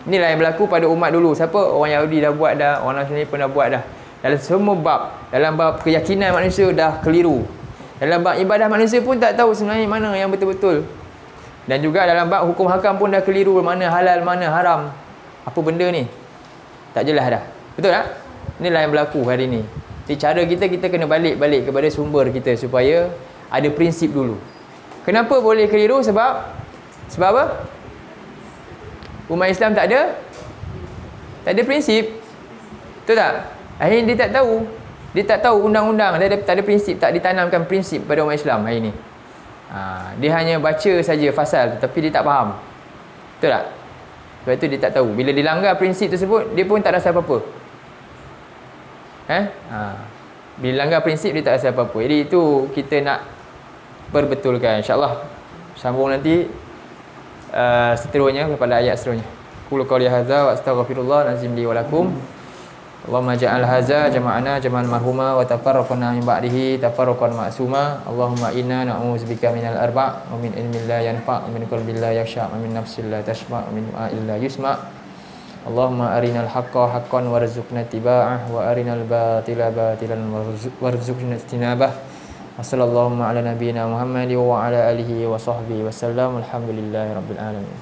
Inilah yang berlaku pada umat dulu. Siapa? Orang Yahudi dah buat dah. Orang Nasrani pun dah buat dah. Dalam semua bab. Dalam bab keyakinan manusia dah keliru. Dalam bab ibadah manusia pun tak tahu sebenarnya mana yang betul-betul. Dan juga dalam bab hukum hakam pun dah keliru. Mana halal, mana haram. Apa benda ni? Tak jelas dah. Betul tak? Inilah yang berlaku hari ni. Jadi cara kita kena balik kepada sumber kita supaya ada prinsip dulu. Kenapa boleh keliru? Sebab apa? Umat Islam tak ada prinsip. Betul tak? Akhirnya dia tak tahu. Dia tak tahu undang-undang, tak ada prinsip, tak ditanamkan prinsip pada umat Islam hari ni. Dia hanya baca saja fasal tapi dia tak faham. Betul tak? Sebab itu dia tak tahu. Bila dilanggar prinsip tersebut, dia pun tak rasa apa-apa. Bila langgar prinsip, dia tak rasa apa-apa. Jadi itu kita nak perbetulkan. InsyaAllah sambung nanti seterusnya kepada ayat seterusnya. Qul qawli hadza wa astaghfirullah lazim li wa lakum. Allahumma ja'al hadza jama'ana jama'an marhuma wa tafarraqna min ba'dihi tafarraqan ma'suma. Allahumma inna na'udzubika minal arba' wa min ilmin la yanfa' wa min qalbin la yakhsha' wa min nafsin la tashma' wa min du'a'in la yusma'. Allahumma arinal haqqa haqqan warzuqna tiba'ah wa arinal batila batilan warzuqna ijtinabah. Wassallallahu ala nabiyyina Muhammad wa ala alihi wa sahbihi wasallam. Alhamdulillahirabbil alamin.